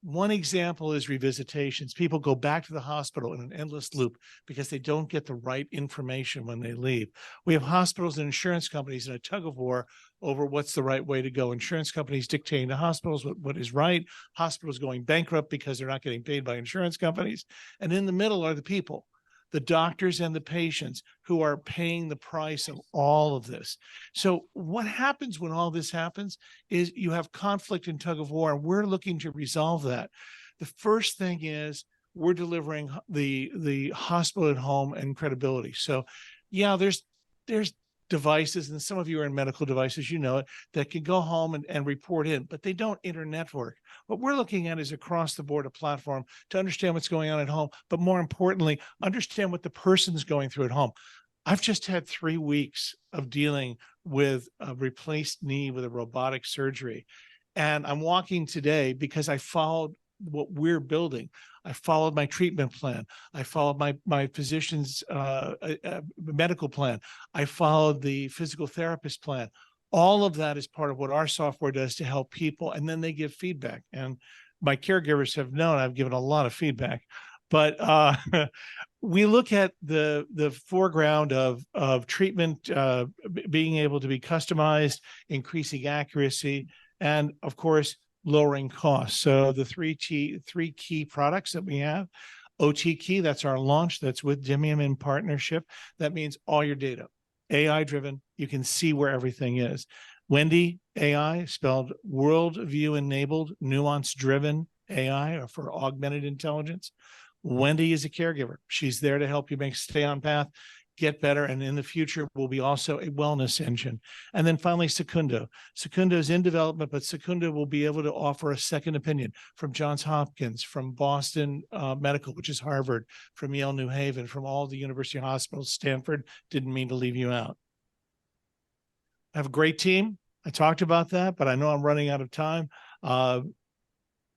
One example is revisitations. People go back to the hospital in an endless loop because they don't get the right information when they leave. We have hospitals and insurance companies in a tug of war over what's the right way to go. Insurance companies dictating to hospitals what is right, hospitals going bankrupt because they're not getting paid by insurance companies. And in the middle are the people, the doctors and the patients, who are paying the price of all of this. So what happens when all this happens is you have conflict and tug of war, and we're looking to resolve that. The first thing is we're delivering the hospital at home and credibility. So yeah, there's devices, and some of you are in medical devices, you know it, that can go home and report in, but they don't inter-network. What we're looking at is across the board a platform to understand what's going on at home, but more importantly, understand what the person's going through at home. I've just had 3 weeks of dealing with a replaced knee with a robotic surgery. And I'm walking today because I followed what we're building. I followed my treatment plan. I followed my physician's medical plan. I followed the physical therapist plan. All of that is part of what our software does to help people, and then they give feedback. And my caregivers have known I've given a lot of feedback. But we look at the foreground of treatment being able to be customized, increasing accuracy, and of course, lowering costs. So the three key products that we have: OT Key, that's our launch, that's with Dimium in partnership. That means all your data, AI driven, you can see where everything is. Wendy AI, spelled worldview enabled, nuance driven AI, or for augmented intelligence. Wendy is a caregiver. She's there to help you stay on path, get better, and in the future will be also a wellness engine. And then finally, Secundo. Secundo is in development, but Secundo will be able to offer a second opinion from Johns Hopkins, from Boston Medical, which is Harvard, from Yale New Haven, from all the university hospitals. Stanford, didn't mean to leave you out. I have a great team. I talked about that, but I know I'm running out of time.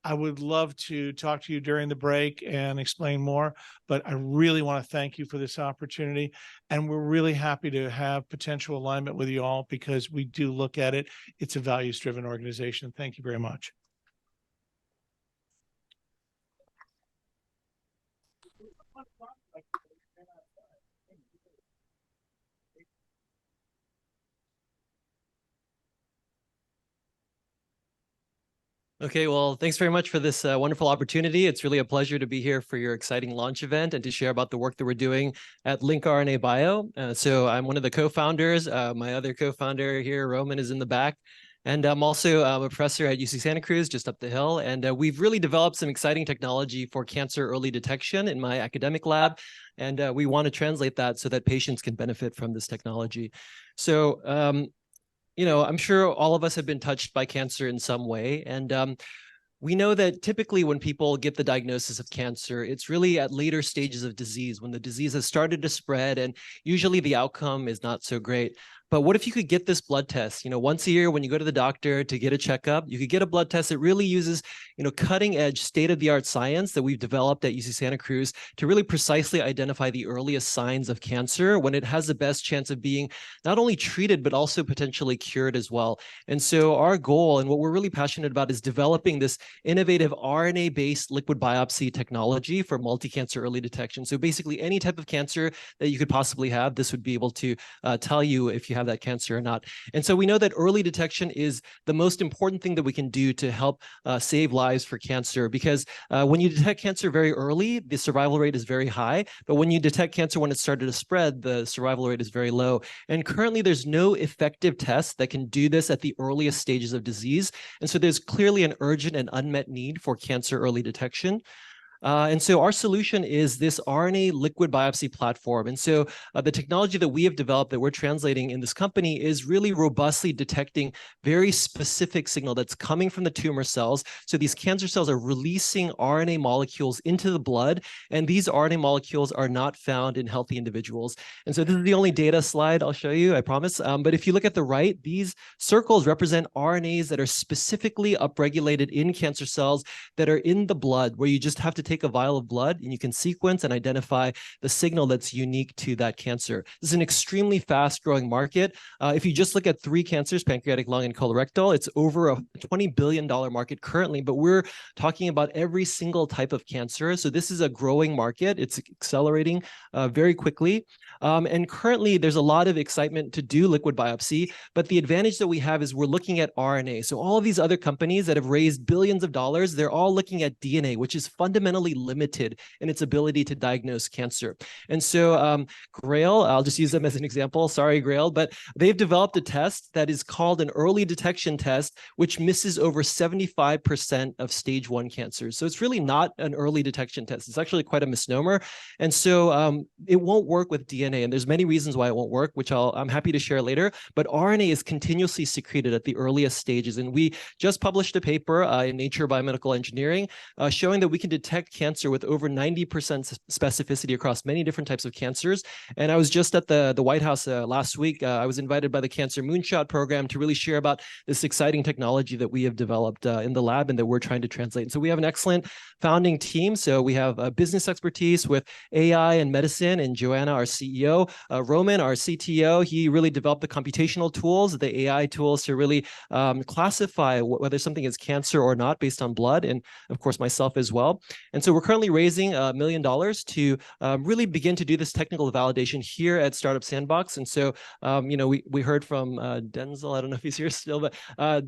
I would love to talk to you during the break and explain more, but I really want to thank you for this opportunity. And we're really happy to have potential alignment with you all, because we do look at it. It's a values-driven organization. Thank you very much. Okay, well, thanks very much for this wonderful opportunity. It's really a pleasure to be here for your exciting launch event and to share about the work that we're doing at LinkRNA Bio. So I'm one of the co-founders. My other co-founder here, Roman, is in the back. And I'm also a professor at UC Santa Cruz, just up the hill. And we've really developed some exciting technology for cancer early detection in my academic lab. And we want to translate that so that patients can benefit from this technology. So, you know, I'm sure all of us have been touched by cancer in some way. And we know that typically when people get the diagnosis of cancer, it's really at later stages of disease, when the disease has started to spread, and usually the outcome is not so great. But what if you could get this blood test, once a year when you go to the doctor to get a checkup, you could get a blood test that really uses, cutting edge state-of-the-art science that we've developed at UC Santa Cruz to really precisely identify the earliest signs of cancer when it has the best chance of being not only treated, but also potentially cured as well. And so our goal and what we're really passionate about is developing this innovative RNA-based liquid biopsy technology for multi-cancer early detection. So basically any type of cancer that you could possibly have, this would be able to tell you if you have that cancer or not. And so we know that early detection is the most important thing that we can do to help save lives for cancer, because when you detect cancer very early, the survival rate is very high. But when you detect cancer when it started to spread, the survival rate is very low. And currently there's no effective test that can do this at the earliest stages of disease. And so there's clearly an urgent and unmet need for cancer early detection. And so our solution is this RNA liquid biopsy platform. And so the technology that we have developed that we're translating in this company is really robustly detecting very specific signal that's coming from the tumor cells. So these cancer cells are releasing RNA molecules into the blood, and these RNA molecules are not found in healthy individuals. And so this is the only data slide I'll show you, I promise. But if you look at the right, these circles represent RNAs that are specifically upregulated in cancer cells that are in the blood, where you just have to take a vial of blood and you can sequence and identify the signal that's unique to that cancer. This is an extremely fast growing market. If you just look at 3 cancers, pancreatic, lung, and colorectal, it's over a $20 billion market currently, but we're talking about every single type of cancer. So this is a growing market. It's accelerating very quickly. And currently there's a lot of excitement to do liquid biopsy, but the advantage that we have is we're looking at RNA. So all of these other companies that have raised billions of dollars, they're all looking at DNA, which is fundamentally limited in its ability to diagnose cancer. And so Grail, I'll just use them as an example. Sorry, Grail, but they've developed a test that is called an early detection test, which misses over 75% of stage 1 cancers. So it's really not an early detection test. It's actually quite a misnomer. And so it won't work with DNA. And there's many reasons why it won't work, which I'm happy to share later. But RNA is continuously secreted at the earliest stages. And we just published a paper in Nature Biomedical Engineering showing that we can detect cancer with over 90% specificity across many different types of cancers. And I was just at the White House last week. I was invited by the Cancer Moonshot program to really share about this exciting technology that we have developed in the lab and that we're trying to translate. And so we have an excellent founding team. So we have business expertise with AI and medicine, and Joanna, our CEO, Roman, our CTO, he really developed the computational tools, the AI tools to really classify whether something is cancer or not based on blood, and of course myself as well. And so we're currently raising $1 million to really begin to do this technical validation here at Startup Sandbox. And so, we heard from Denzel, I don't know if he's here still, but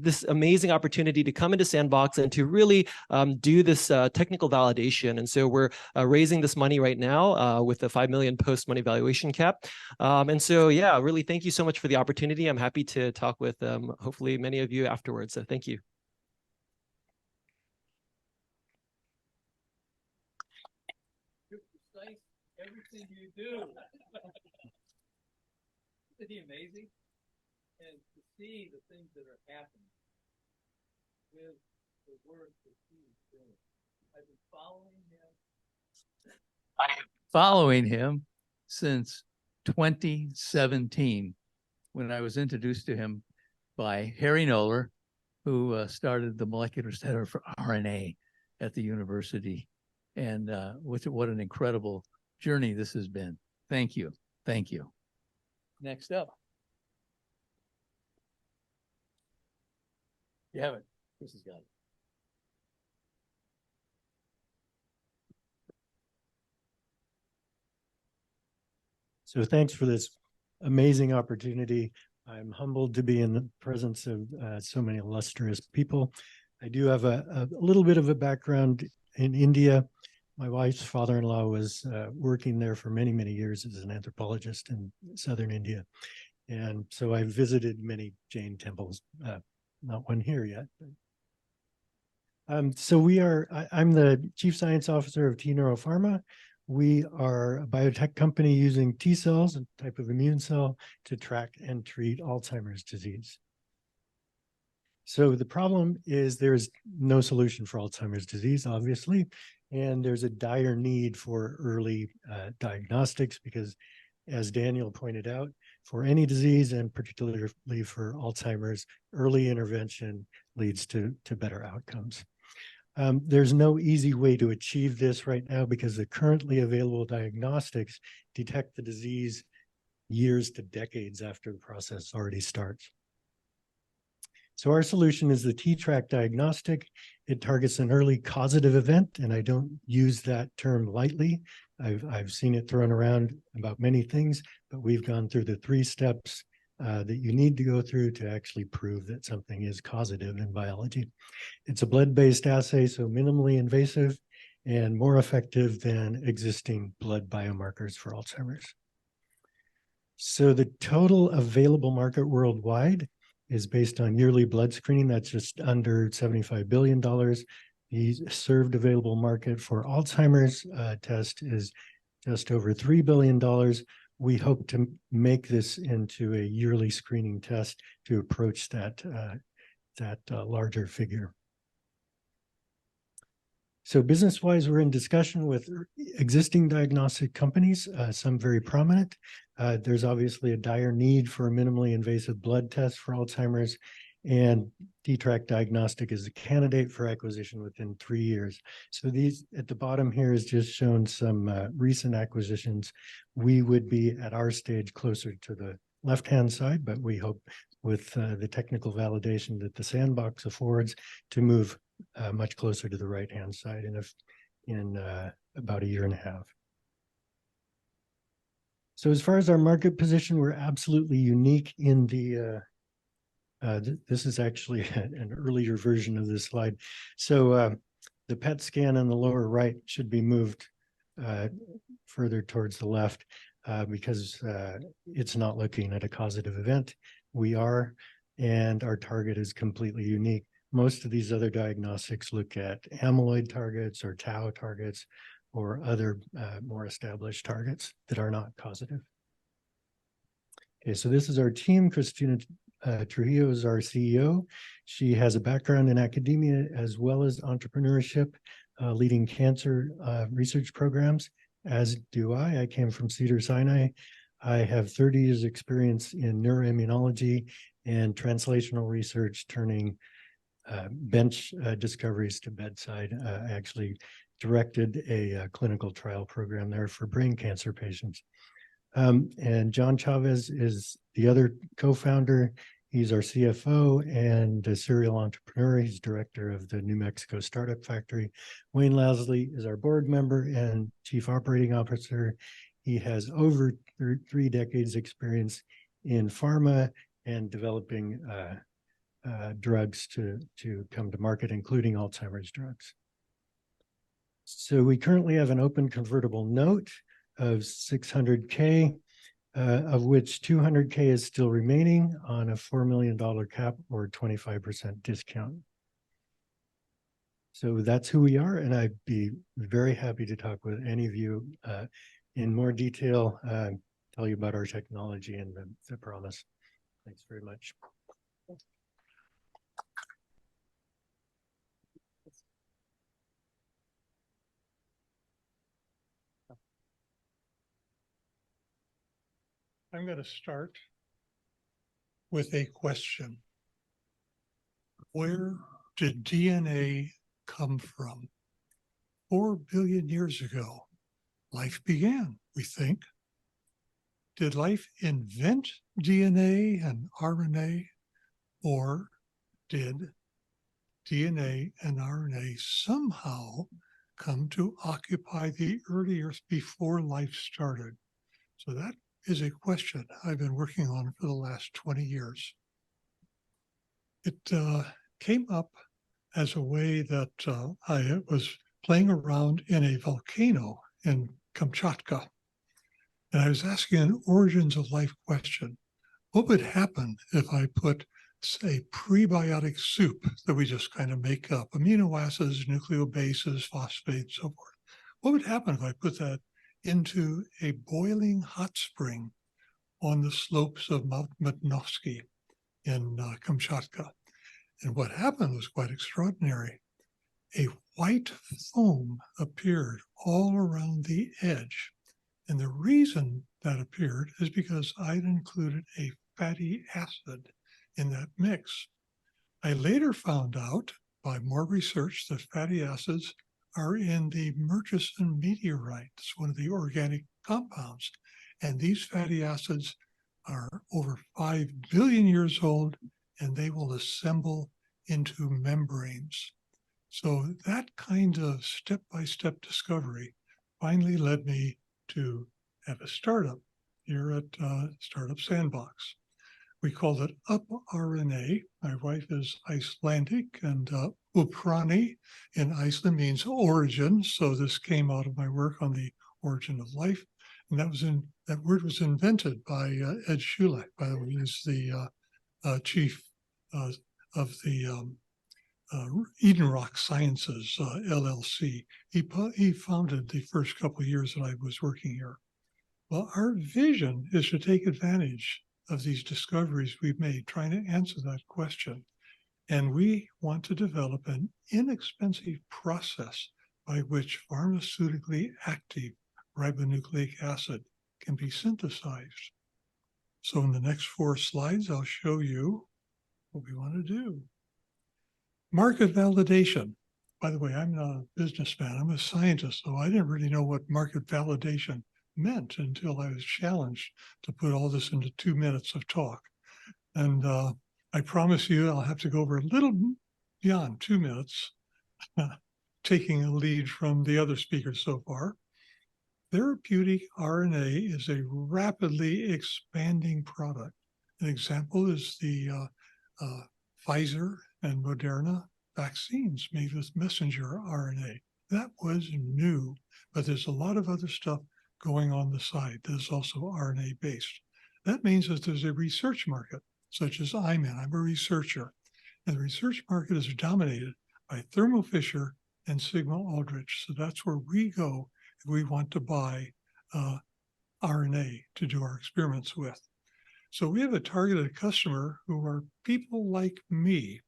this amazing opportunity to come into Sandbox and to really do this technical validation. And so we're raising this money right now with the 5 million post-money valuation cap. And so, yeah, really thank you so much for the opportunity. I'm happy to talk with hopefully many of you afterwards. So thank you. Everything you do. Isn't he amazing? And to see the things that are happening with the work that he's doing. I've been following him since 2017, when I was introduced to him by Harry Noller, who started the Molecular Center for RNA at the university. And what an incredible journey this has been. Thank you. Thank you. Next up. You have it. Chris has got it. So thanks for this amazing opportunity. I'm humbled to be in the presence of so many illustrious people. I do have a little bit of a background in India. My wife's father-in-law was working there for many, many years as an anthropologist in southern India. And so I visited many Jain temples, not one here yet. So I'm the Chief Science Officer of T Neuropharma. We are a biotech company using T cells, a type of immune cell, to track and treat Alzheimer's disease. So the problem is there's no solution for Alzheimer's disease, obviously, and there's a dire need for early diagnostics because as Daniel pointed out, for any disease and particularly for Alzheimer's, early intervention leads to better outcomes. There's no easy way to achieve this right now because the currently available diagnostics detect the disease years to decades after the process already starts. So our solution is the T-Track diagnostic. It targets an early causative event, and I don't use that term lightly. I've seen it thrown around about many things, but we've gone through the 3 steps that you need to go through to actually prove that something is causative in biology. It's a blood-based assay, so minimally invasive and more effective than existing blood biomarkers for Alzheimer's. So the total available market worldwide is based on yearly blood screening. That's just under $75 billion. The served available market for Alzheimer's test is just over $3 billion. We hope to make this into a yearly screening test to approach that larger figure. So business-wise, we're in discussion with existing diagnostic companies, some very prominent. There's obviously a dire need for a minimally invasive blood test for Alzheimer's, and T-Track diagnostic is a candidate for acquisition within 3 years. So these at the bottom here is just shown some recent acquisitions. We would be at our stage closer to the left-hand side, but we hope with the technical validation that the SANDBOX affords to move much closer to the right-hand side in about 1.5 years. So as far as our market position, we're absolutely unique in the, this is actually an earlier version of this slide. So the PET scan on the lower right should be moved further towards the left because it's not looking at a causative event. We are, and our target is completely unique. Most of these other diagnostics look at amyloid targets or tau targets or other more established targets that are not causative. Okay, so this is our team. Cristina Trujillo is our CEO. She has a background in academia as well as entrepreneurship, leading cancer research programs, as do I. I came from Cedars-Sinai. I have 30 years experience in neuroimmunology and translational research, turning bench discoveries to bedside. I actually directed a clinical trial program there for brain cancer patients. And John Chavez is the other co-founder. He's our CFO and a serial entrepreneur. He's director of the New Mexico Startup Factory. Wayne Lasley is our board member and chief operating officer. He has over 3 decades experience in pharma and developing drugs to come to market, including Alzheimer's drugs. So we currently have an open convertible note of $600K, of which $200K is still remaining on a $4 million cap or 25% discount. So that's who we are, and I'd be very happy to talk with any of you in more detail, tell you about our technology and the promise. Thanks very much. I'm going to start with a question. Where did DNA come from? 4 billion years ago, life began, we think. Did life invent DNA and RNA, or did DNA and RNA somehow come to occupy the early Earth before life started? So that is a question I've been working on for the last 20 years. It came up as a way that I was playing around in a volcano in Kamchatka, and I was asking an origins of life question. What would happen if I put, say, prebiotic soup that we just kind of make up, amino acids, nucleobases, phosphates, so forth? What would happen if I put that into a boiling hot spring on the slopes of Mount Matnovsky in Kamchatka? And what happened was quite extraordinary. A white foam appeared all around the edge. And the reason that appeared is because I'd included a fatty acid in that mix. I later found out by more research that fatty acids are in the Murchison meteorite. It's one of the organic compounds. And these fatty acids are over 5 billion years old, and they will assemble into membranes. So that kind of step-by-step discovery finally led me to have a startup here at Startup SANDBOX. We called it UpRNA. My wife is Icelandic, and Uprani in Iceland means origin. So this came out of my work on the origin of life. And that word was invented by Ed Schulek, by the way. He's the chief of the Eden Rock Sciences, LLC. He founded the first couple of years that I was working here. Well, our vision is to take advantage of these discoveries we've made, trying to answer that question. And we want to develop an inexpensive process by which pharmaceutically active ribonucleic acid can be synthesized. So in the next 4 slides, I'll show you what we want to do. Market validation. By the way, I'm not a businessman, I'm a scientist, so I didn't really know what market validation meant until I was challenged to put all this into 2 minutes of talk. And I promise you, I'll have to go over a little beyond 2 minutes, taking a lead from the other speakers so far. Therapeutic RNA is a rapidly expanding product. An example is the Pfizer and Moderna vaccines made with messenger RNA. That was new, but there's a lot of other stuff going on the side that is also RNA based. That means that there's a research market, such as I'm in. I'm a researcher. And the research market is dominated by Thermo Fisher and Sigma Aldrich. So that's where we go if we want to buy RNA to do our experiments with. So we have a targeted customer who are people like me,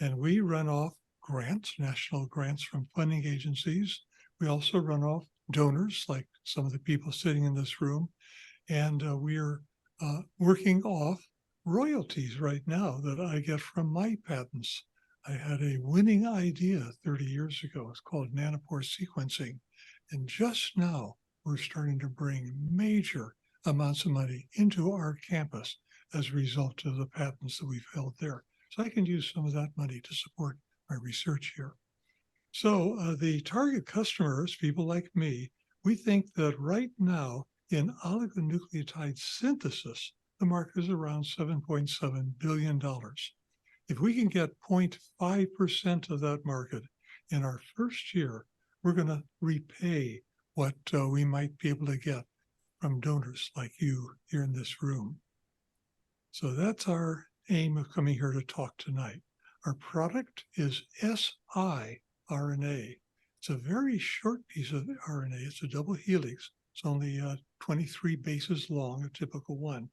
and we run off grants, national grants from funding agencies. We also run off donors, like some of the people sitting in this room, and we are working off royalties right now that I get from my patents. I had a winning idea 30 years ago. It's called nanopore sequencing. And just now, we're starting to bring major amounts of money into our campus as a result of the patents that we've held there. So I can use some of that money to support my research here. So the target customers, people like me, we think that right now in oligonucleotide synthesis, the market is around $7.7 billion. If we can get 0.5% of that market in our first year, we're going to repay what we might be able to get from donors like you here in this room. So that's our aim of coming here to talk tonight. Our product is siRNA. It's a very short piece of RNA. It's a double helix. It's only 23 bases long, a typical one.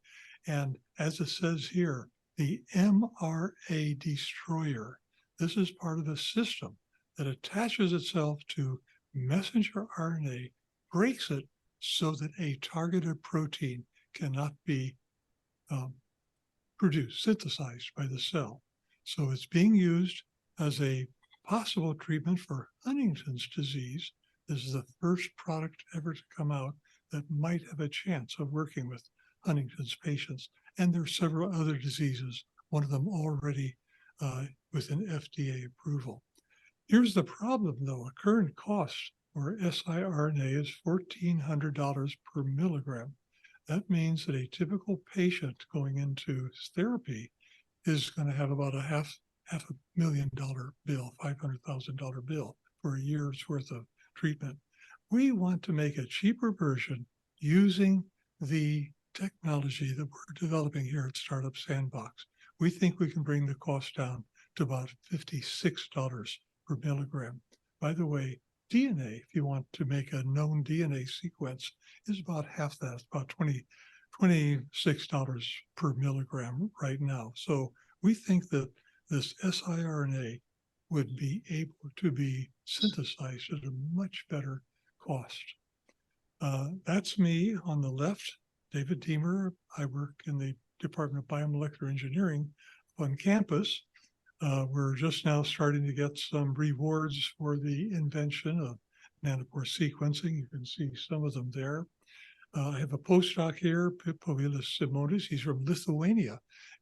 And as it says here, the mRNA destroyer. This is part of a system that attaches itself to messenger RNA, breaks it so that a targeted protein cannot be produced, synthesized by the cell. So it's being used as a possible treatment for Huntington's disease. This is the first product ever to come out that might have a chance of working with Huntington's patients. And there are several other diseases, one of them already with an FDA approval. Here's the problem, though. A current cost for siRNA is $1,400 per milligram. That means that a typical patient going into therapy is going to have about a half $500,000 bill, $500,000 bill for a year's worth of treatment. We want to make a cheaper version using the technology that we're developing here at Startup SANDBOX. We think we can bring the cost down to about $56 per milligram. By the way, DNA, if you want to make a known DNA sequence, is about half that, about $26 per milligram right now. So we think that this siRNA would be able to be synthesized at a much better cost. That's me on the left, David Deemer. I work in the Department of Biomolecular Engineering on campus. We're just now starting to get some rewards for the invention of nanopore sequencing. You can see some of them there. I have a postdoc here, Povilas Simonis. He's from Lithuania,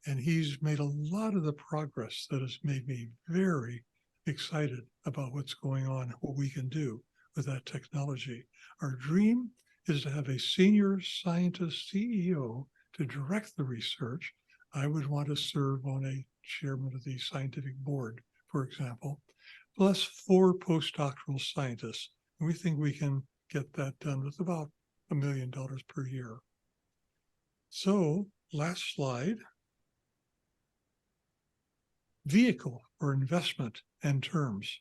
and he's made a lot of the progress that has made me very excited about what's going on, what we can do with that technology. Our dream is to have a senior scientist CEO to direct the research. I would want to serve on a chairman of the scientific board, for example, plus 4 postdoctoral scientists. And we think we can get that done with about $1 million per year. So, last slide. Vehicle for investment and terms.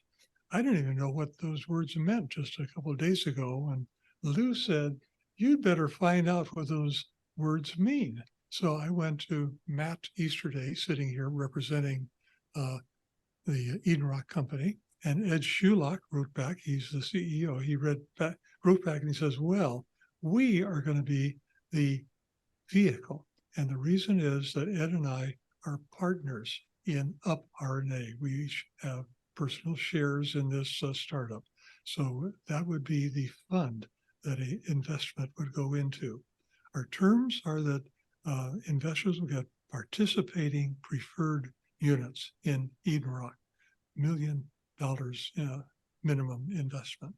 I didn't even know what those words meant just a couple of days ago. And Lou said, you'd better find out what those words mean. So I went to Matt Easterday, sitting here representing the Eden Rock Company, and Ed Shulock wrote back, he's the CEO, he wrote back and he says, well, we are going to be the vehicle. And the reason is that Ed and I are partners in UpRNA. We each have personal shares in this startup. So that would be the fund that an investment would go into. Our terms are that investors will get participating preferred units in Eden Rock, $1 million minimum investment.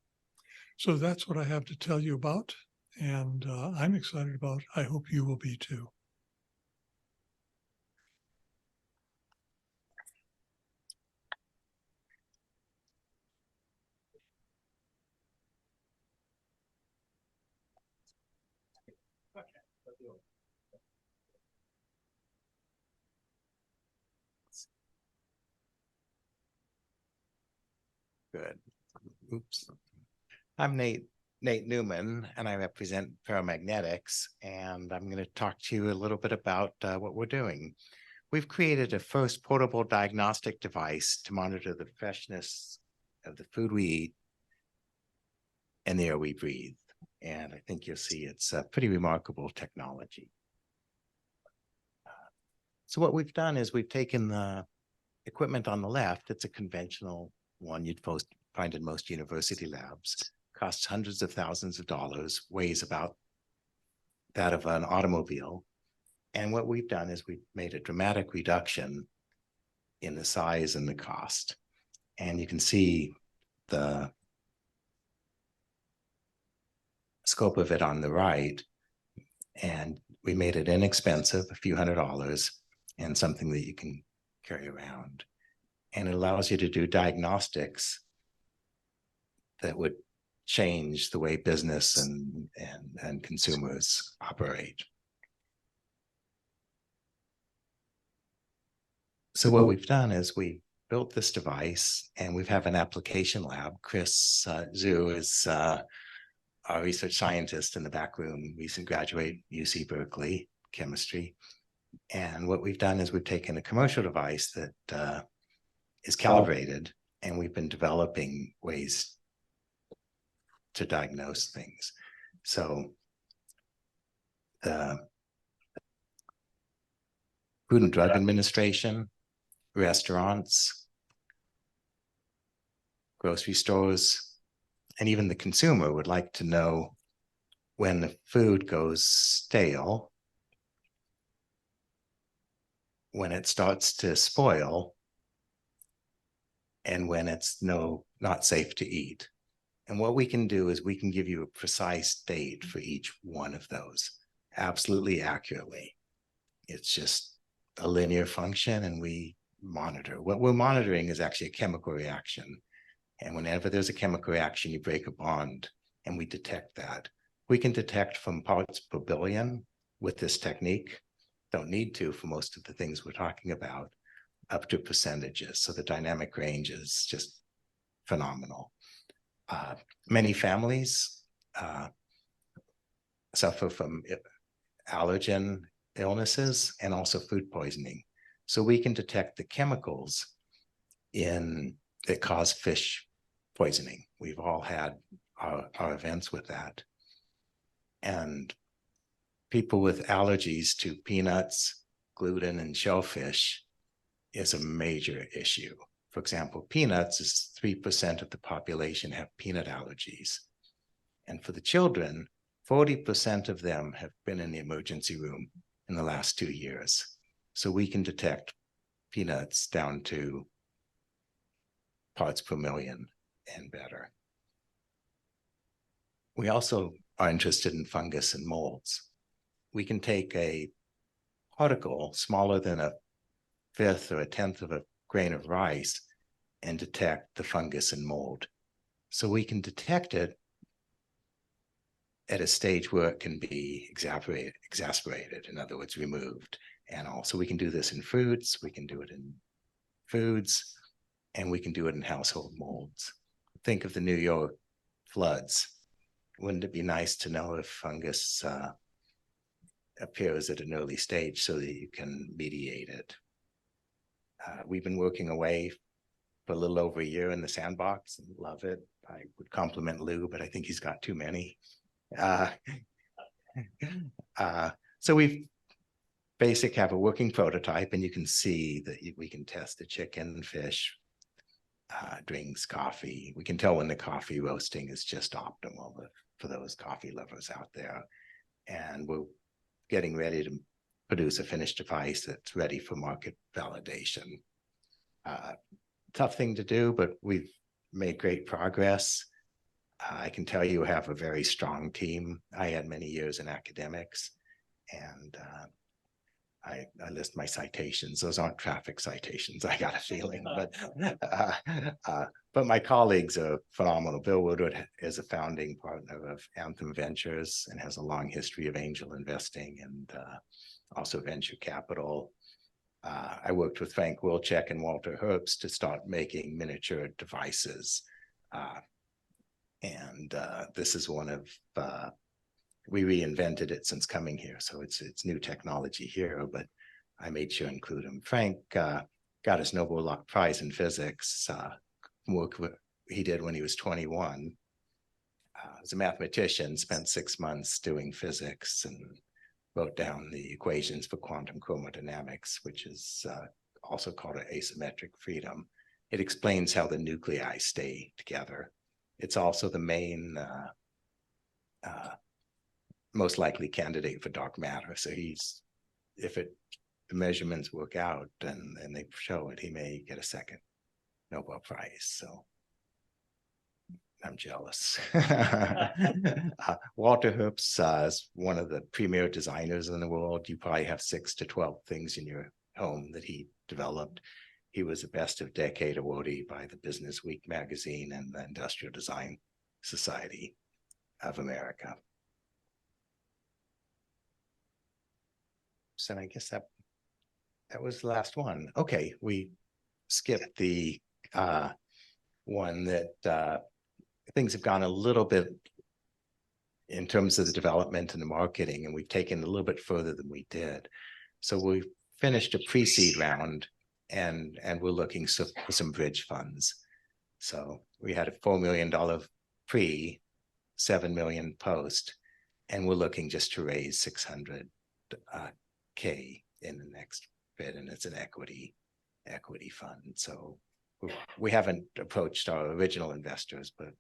So that's what I have to tell you about. And I'm excited about, I hope you will be too. Good. Oops. I'm Nate Newman, and I represent Ferromagnetics, and I'm going to talk to you a little bit about what we're doing. We've created a first portable diagnostic device to monitor the freshness of the food we eat and the air we breathe. And I think you'll see it's a pretty remarkable technology. So what we've done is we've taken the equipment on the left. It's a conventional one you'd find in most university labs. Costs hundreds of thousands of dollars, weighs about that of an automobile. And what we've done is we've made a dramatic reduction in the size and the cost. And you can see the scope of it on the right. And we made it inexpensive, a few $100s, and something that you can carry around. And it allows you to do diagnostics that would change the way business and consumers operate. So what we've done is we built this device, and we have an application lab. Chris Zhu is our research scientist in the back room, recent graduate, UC Berkeley, chemistry. And what we've done is we've taken a commercial device that is calibrated, and we've been developing ways to diagnose things. So the Food and Drug Administration, restaurants, grocery stores, and even the consumer would like to know when the food goes stale, when it starts to spoil, and when it's not safe to eat. And what we can do is we can give you a precise date for each one of those, absolutely accurately. It's just a linear function, and we monitor. What we're monitoring is actually a chemical reaction. And whenever there's a chemical reaction, you break a bond, and we detect that. We can detect from parts per billion with this technique. Don't need to for most of the things we're talking about, up to percentages. So the dynamic range is just phenomenal. Many families suffer from allergen illnesses and also food poisoning. So we can detect the chemicals that cause fish poisoning. We've all had our events with that. And people with allergies to peanuts, gluten, and shellfish is a major issue. For example, peanuts is 3% of the population have peanut allergies. And for the children, 40% of them have been in the emergency room in the last 2 years. So we can detect peanuts down to parts per million and better. We also are interested in fungus and molds. We can take a particle smaller than a fifth or a tenth of a grain of rice and detect the fungus and mold. So we can detect it at a stage where it can be exasperated, in other words, removed. And also we can do this in fruits, we can do it in foods, and we can do it in household molds. Think of the New York floods. Wouldn't it be nice to know if fungus appears at an early stage so that you can mediate it? We've been working away for a little over a year in the SANDBOX and love it. I would compliment Lou, but I think he's got too many. So we basically have a working prototype, and you can see that we can test the chicken, fish, drinks, coffee. We can tell when the coffee roasting is just optimal for those coffee lovers out there. And we're getting ready to produce a finished device that's ready for market validation. Tough thing to do, but we've made great progress. I can tell you have a very strong team. I had many years in academics, and I list my citations. Those aren't traffic citations, I got a feeling, but my colleagues are phenomenal. Bill Woodward is a founding partner of Anthem Ventures and has a long history of angel investing and also venture capital. I worked with Frank Wilczek and Walter Herbst to start making miniature devices. This is one of, we reinvented it since coming here. So it's new technology here, but I made sure to include him. Frank got his Nobel Prize in physics, work he did when he was 21. As a mathematician, spent 6 months doing physics and wrote down the equations for quantum chromodynamics, which is also called an asymmetric freedom. It explains how the nuclei stay together. It's also the main, most likely candidate for dark matter. So if the measurements work out and they show it, he may get a second Nobel Prize. So I'm jealous. Walter Herbst is one of the premier designers in the world. You probably have 6 to 12 things in your home that he developed. He was the best of decade awardee by the Business Week magazine and the Industrial Design Society of America. So I guess that was the last one. Okay, we skipped the one that things have gone a little bit in terms of the development and the marketing, and we've taken a little bit further than we did. So we finished a pre-seed round, and we're looking for some bridge funds. So we had a $4 million pre, $7 million post, and we're looking just to raise $600K in the next bid, and it's an equity fund. So we haven't approached our original investors, but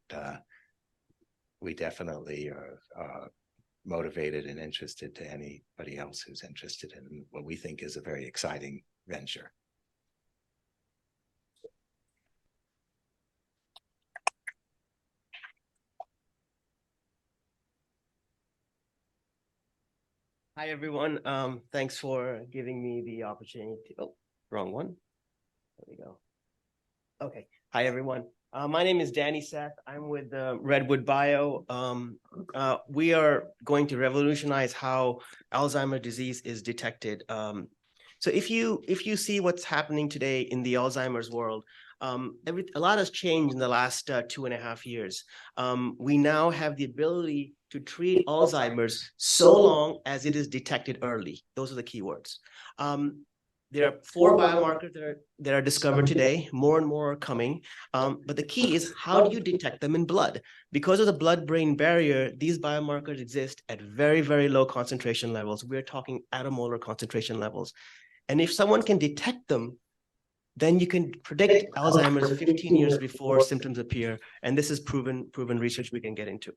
we definitely are motivated and interested to anybody else who's interested in what we think is a very exciting venture. Hi, everyone. Thanks for giving me the opportunity. Oh, wrong one. There we go. Okay. Hi, everyone. My name is Danny Seth. I'm with Redwood Bio. We are going to revolutionize how Alzheimer's disease is detected. So if you see what's happening today in the Alzheimer's world, a lot has changed in the last 2.5 years. We now have the ability to treat Alzheimer's so long as it is detected early. Those are the key words. There are 4 biomarkers that are discovered today. More and more are coming. But the key is, how do you detect them in blood? Because of the blood-brain barrier, these biomarkers exist at very, very low concentration levels. We're talking attomolar concentration levels. And if someone can detect them, then you can predict Alzheimer's 15 years before symptoms appear. And this is proven research we can get into.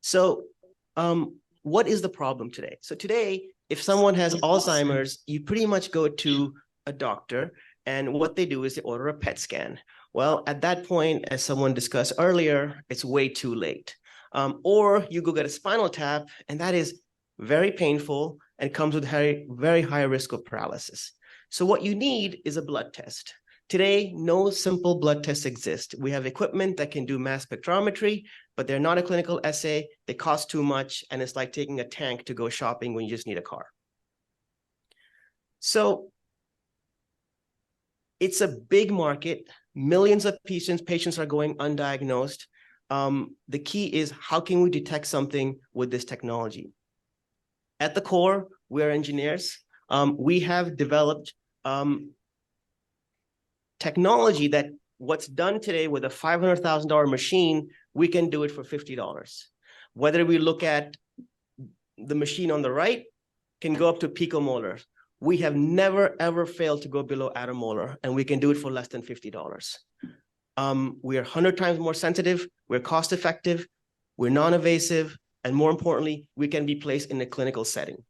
So what is the problem today? So today, if someone has Alzheimer's, you pretty much go to a doctor, and what they do is they order a PET scan. Well, at that point, as someone discussed earlier, it's way too late. Or you go get a spinal tap, and that is very painful and comes with very high risk of paralysis. So what you need is a blood test. Today, no simple blood tests exist. We have equipment that can do mass spectrometry, but they're not a clinical assay. They cost too much, and it's like taking a tank to go shopping when you just need a car. So it's a big market. Millions of patients are going undiagnosed. The key is, how can we detect something with this technology? At the core, we're engineers. We have developed technology that what's done today with a $500,000 machine, we can do it for $50. Whether we look at the machine on the right, can go up to picomolar. We have never, ever failed to go below attomolar, and we can do it for less than $50. We are 100 times more sensitive, we're cost effective, we're non-invasive, and more importantly, we can be placed in a clinical setting.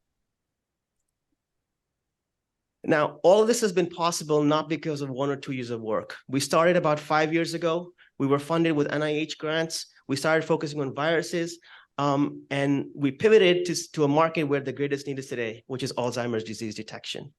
Now, all of this has been possible not because of 1 or 2 years of work. We started about 5 years ago. We were funded with NIH grants. We started focusing on viruses, and we pivoted to a market where the greatest need is today, which is Alzheimer's disease detection.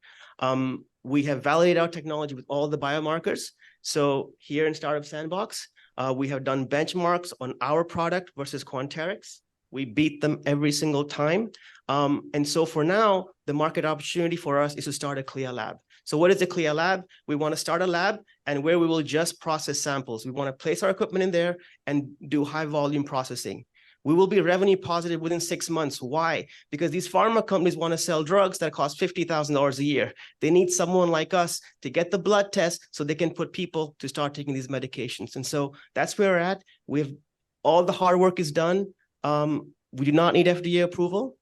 We have validated our technology with all the biomarkers. So here in Startup Sandbox, we have done benchmarks on our product versus Quanterix. We beat them every single time. And so for now, the market opportunity for us is to start a CLIA lab. So what is a CLIA lab? We want to start a lab and where we will just process samples. We want to place our equipment in there and do high volume processing. We will be revenue positive within 6 months. Why? Because these pharma companies want to sell drugs that cost $50,000 a year. They need someone like us to get the blood test so they can put people to start taking these medications. And so that's where we're at. All the hard work is done. We do not need FDA approval.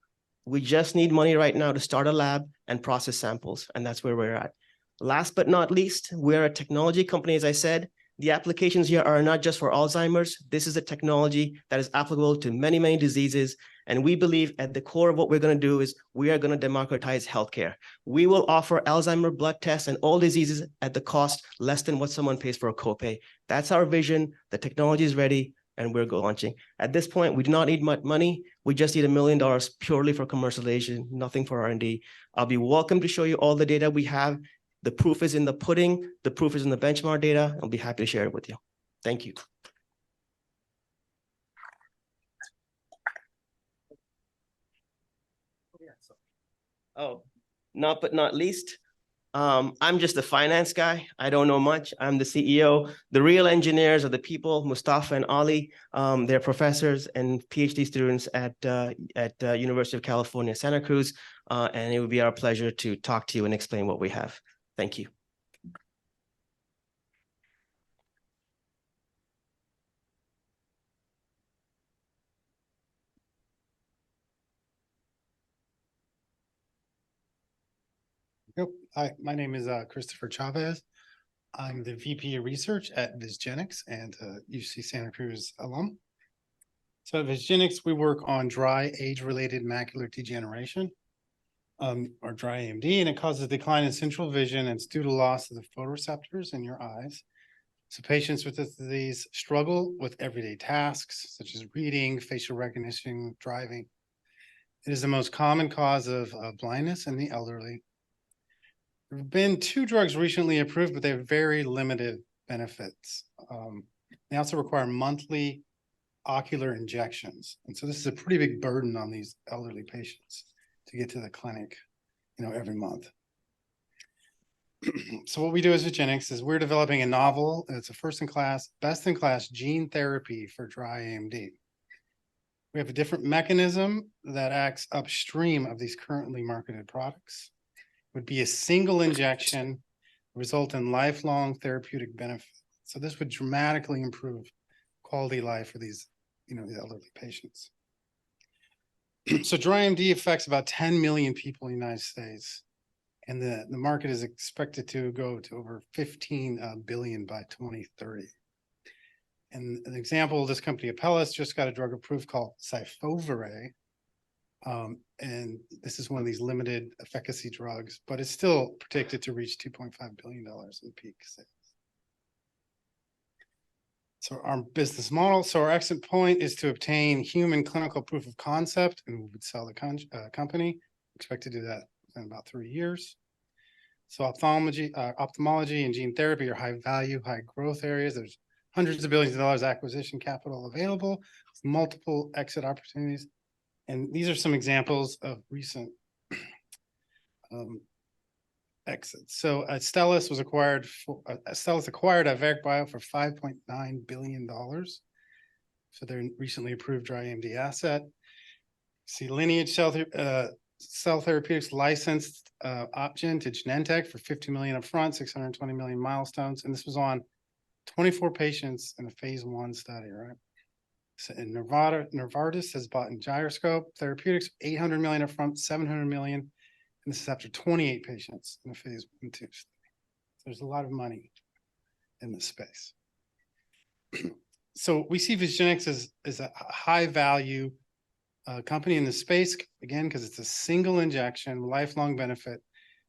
We just need money right now to start a lab and process samples, and that's where we're at. Last but not least, we're a technology company, as I said. The applications here are not just for Alzheimer's. This is a technology that is applicable to many, many diseases, and we believe at the core of what we're going to do is we are going to democratize healthcare. We will offer Alzheimer's blood tests and all diseases at the cost less than what someone pays for a copay. That's our vision. The technology is ready, and we're launching. At this point, we do not need much money. We just need $1 million purely for commercialization, nothing for R&D. I'll be welcome to show you all the data we have. The proof is in the pudding. The proof is in the benchmark data. I'll be happy to share it with you. Thank you. Oh, not but not least, I'm just a finance guy. I don't know much. I'm the CEO. The real engineers are the people, Mustafa and Ali. They're professors and PhD students at University of California, Santa Cruz. And it would be our pleasure to talk to you and explain what we have. Thank you. Hi, my name is Christopher Chavez. I'm the VP of Research at Vizgenix and UC Santa Cruz alum. So at Vizgenix, we work on dry age-related macular degeneration, or dry AMD, and it causes decline in central vision and it's due to loss of the photoreceptors in your eyes. So patients with this disease struggle with everyday tasks such as reading, facial recognition, driving. It is the most common cause of blindness in the elderly. There have been 2 drugs recently approved, but they have very limited benefits. They also require monthly ocular injections. And so this is a pretty big burden on these elderly patients to get to the clinic, every month. So what we do as Vizgenix is we're developing a novel, it's a first-in-class, best-in-class gene therapy for dry AMD. We have a different mechanism that acts upstream of these currently marketed products. would be a single injection, result in lifelong therapeutic benefit. So this would dramatically improve quality of life for these, these elderly patients. So dry AMD affects about 10 million people in the United States. And the market is expected to go to over 15 billion by 2030. And an example, this company, Apellis, just got a drug approved called Syfovre. And this is one of these limited efficacy drugs, but it's still predicted to reach $2.5 billion in peak sales. So our business model, so our exit point is to obtain human clinical proof of concept, and we would sell the company. Expect to do that in about 3 years. So ophthalmology and gene therapy are high value, high growth areas. There's hundreds of billions of dollars acquisition capital available, multiple exit opportunities. And these are some examples of recent exits. So Astellas acquired Iveric Bio for $5.9 billion. So their recently approved dry AMD asset. See, Lineage Cell Therapeutics licensed Opgen to Genentech for $50 million upfront, $620 million milestones, and this was on 24 patients in a phase 1 study, right? So, and Novartis has bought in Gyroscope Therapeutics, $800 million upfront, $700 million, and this is after 28 patients in a phase 1-2 study. So there's a lot of money in this space. So we see Visionix as a high value company in the space, again, because it's a single injection, lifelong benefit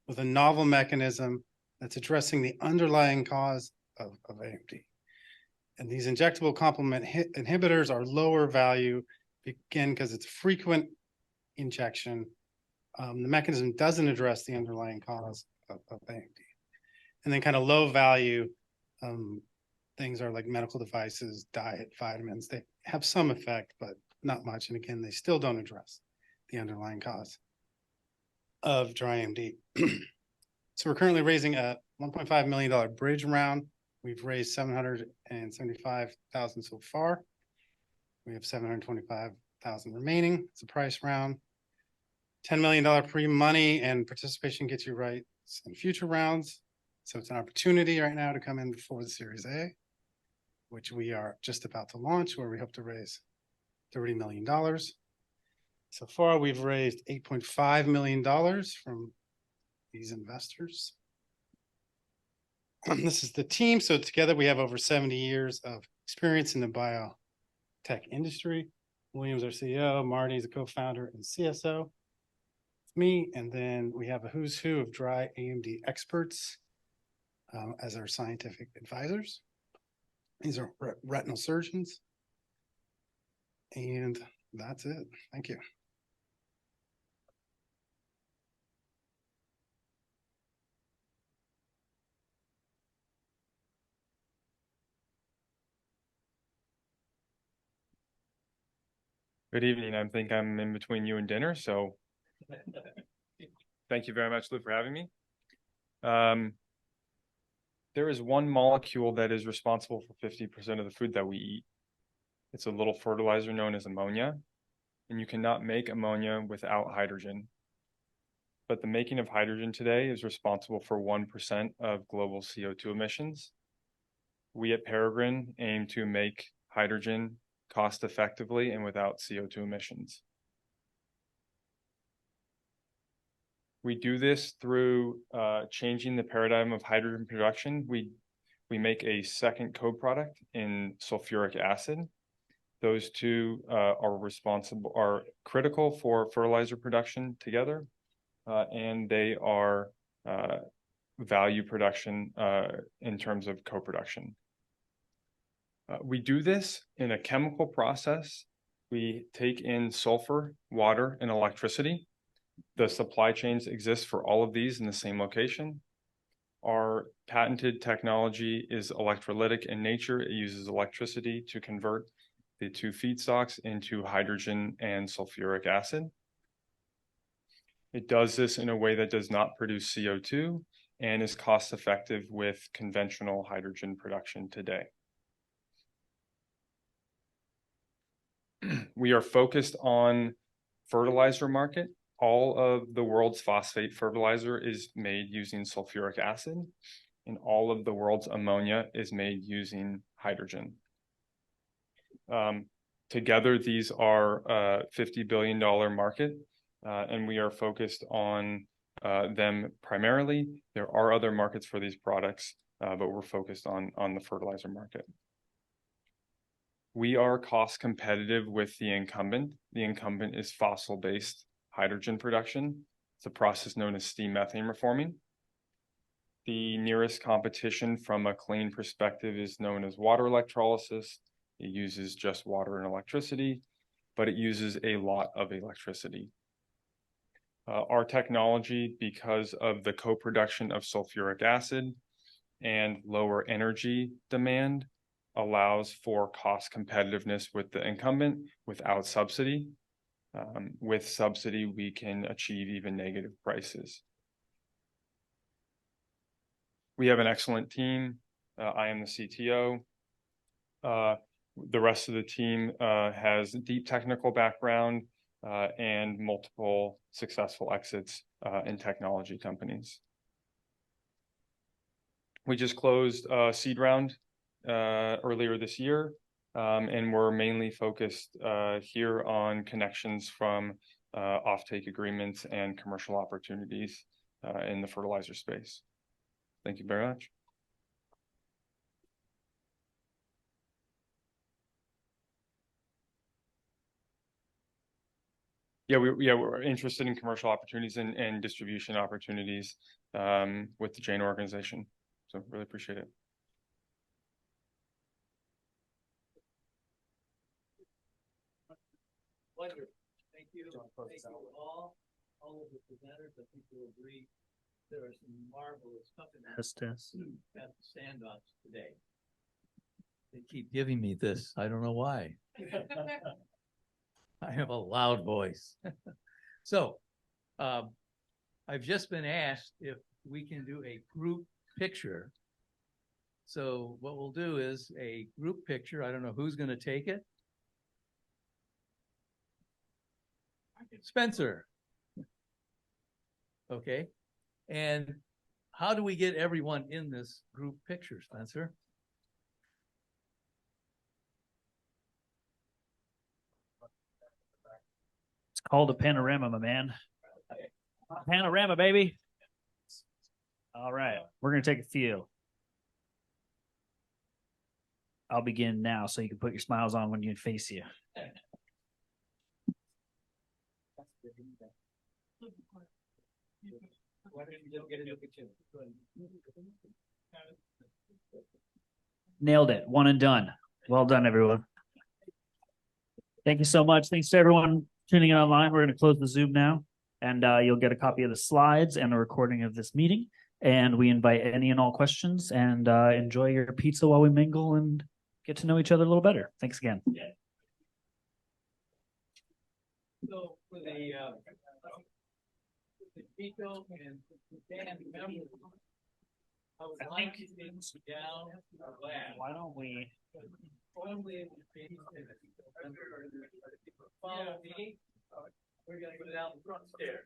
with a novel mechanism that's addressing the underlying cause of AMD. And these injectable complement inhibitors are lower value, again, because it's frequent injection. The mechanism doesn't address the underlying cause of AMD. And then kind of low value things are like medical devices, diet, vitamins. They have some effect, but not much. And again, they still don't address the underlying cause of dry AMD. So we're currently raising a $1.5 million bridge round. We've raised $775,000 so far. We have $725,000 remaining. It's a price round. $10 million pre-money and participation gets you rights in future rounds. So it's an opportunity right now to come in before the Series A, which we are just about to launch, where we hope to raise $30 million. So far, we've raised $8.5 million from these investors. This is the team. So together we have over 70 years of experience in the biotech industry. William's our CEO, Marty's a co-founder and CSO. It's me, and then we have a who's who of dry AMD experts as our scientific advisors. These are retinal surgeons. And that's it. Thank you. Good evening. I think I'm in between you and dinner, so thank you very much, Lou, for having me. There is one molecule that is responsible for 50% of the food that we eat. It's a little fertilizer known as ammonia, and you cannot make ammonia without hydrogen. But the making of hydrogen today is responsible for 1% of global CO2 emissions. We at Peregrine aim to make hydrogen cost effectively and without CO2 emissions. We do this through changing the paradigm of hydrogen production. We make a second co-product in sulfuric acid. Those two are critical for fertilizer production together, and they are value production in terms of co-production. We do this in a chemical process. We take in sulfur, water, and electricity. The supply chains exist for all of these in the same location. Our patented technology is electrolytic in nature. It uses electricity to convert the two feedstocks into hydrogen and sulfuric acid. It does this in a way that does not produce CO2 and is cost effective with conventional hydrogen production today. We are focused on fertilizer market. all of the world's phosphate fertilizer is made using sulfuric acid, and all of the world's ammonia is made using hydrogen. Together, these are a $50 billion market, and we are focused on them primarily. There are other markets for these products, but we're focused on the fertilizer market. We are cost competitive with the incumbent. The incumbent is fossil-based hydrogen production. It's a process known as steam methane reforming. The nearest competition from a clean perspective is known as water electrolysis. It uses just water and electricity, but it uses a lot of electricity. Our technology, because of the co-production of sulfuric acid and lower energy demand, allows for cost competitiveness with the incumbent without subsidy. With subsidy, we can achieve even negative prices. We have an excellent team. I am the CTO. The rest of the team has deep technical background and multiple successful exits in technology companies. We just closed a seed round earlier this year, and we're mainly focused here on connections from offtake agreements and commercial opportunities in the fertilizer space. Thank you very much. We're interested in commercial opportunities and distribution opportunities with the Jane organization. So really appreciate it. Pleasure. Thank you. Thank you all of the presenters. I think you'll agree there are some marvelous companies at the SANDBOX today. They keep giving me this. I don't know why. I have a loud voice. So I've just been asked if we can do a group picture. So what we'll do is a group picture. I don't know who's going to take it. Spencer. Okay. And how do we get everyone in this group picture, Spencer? It's called a panorama, my man. Panorama, baby. All right. We're going to take a few. I'll begin now so you can put your smiles on when you face you. Nailed it. One and done. Well done, everyone. Thank you so much. Thanks to everyone tuning in online. We're going to close the Zoom now, and you'll get a copy of the slides and a recording of this meeting. And we invite any and all questions, and enjoy your pizza while we mingle and get to know each other a little better. Thanks again. So for the JITO and Dan members, I would like to get down our lab. Why don't we? Only follow me. We're going to go down the front stairs.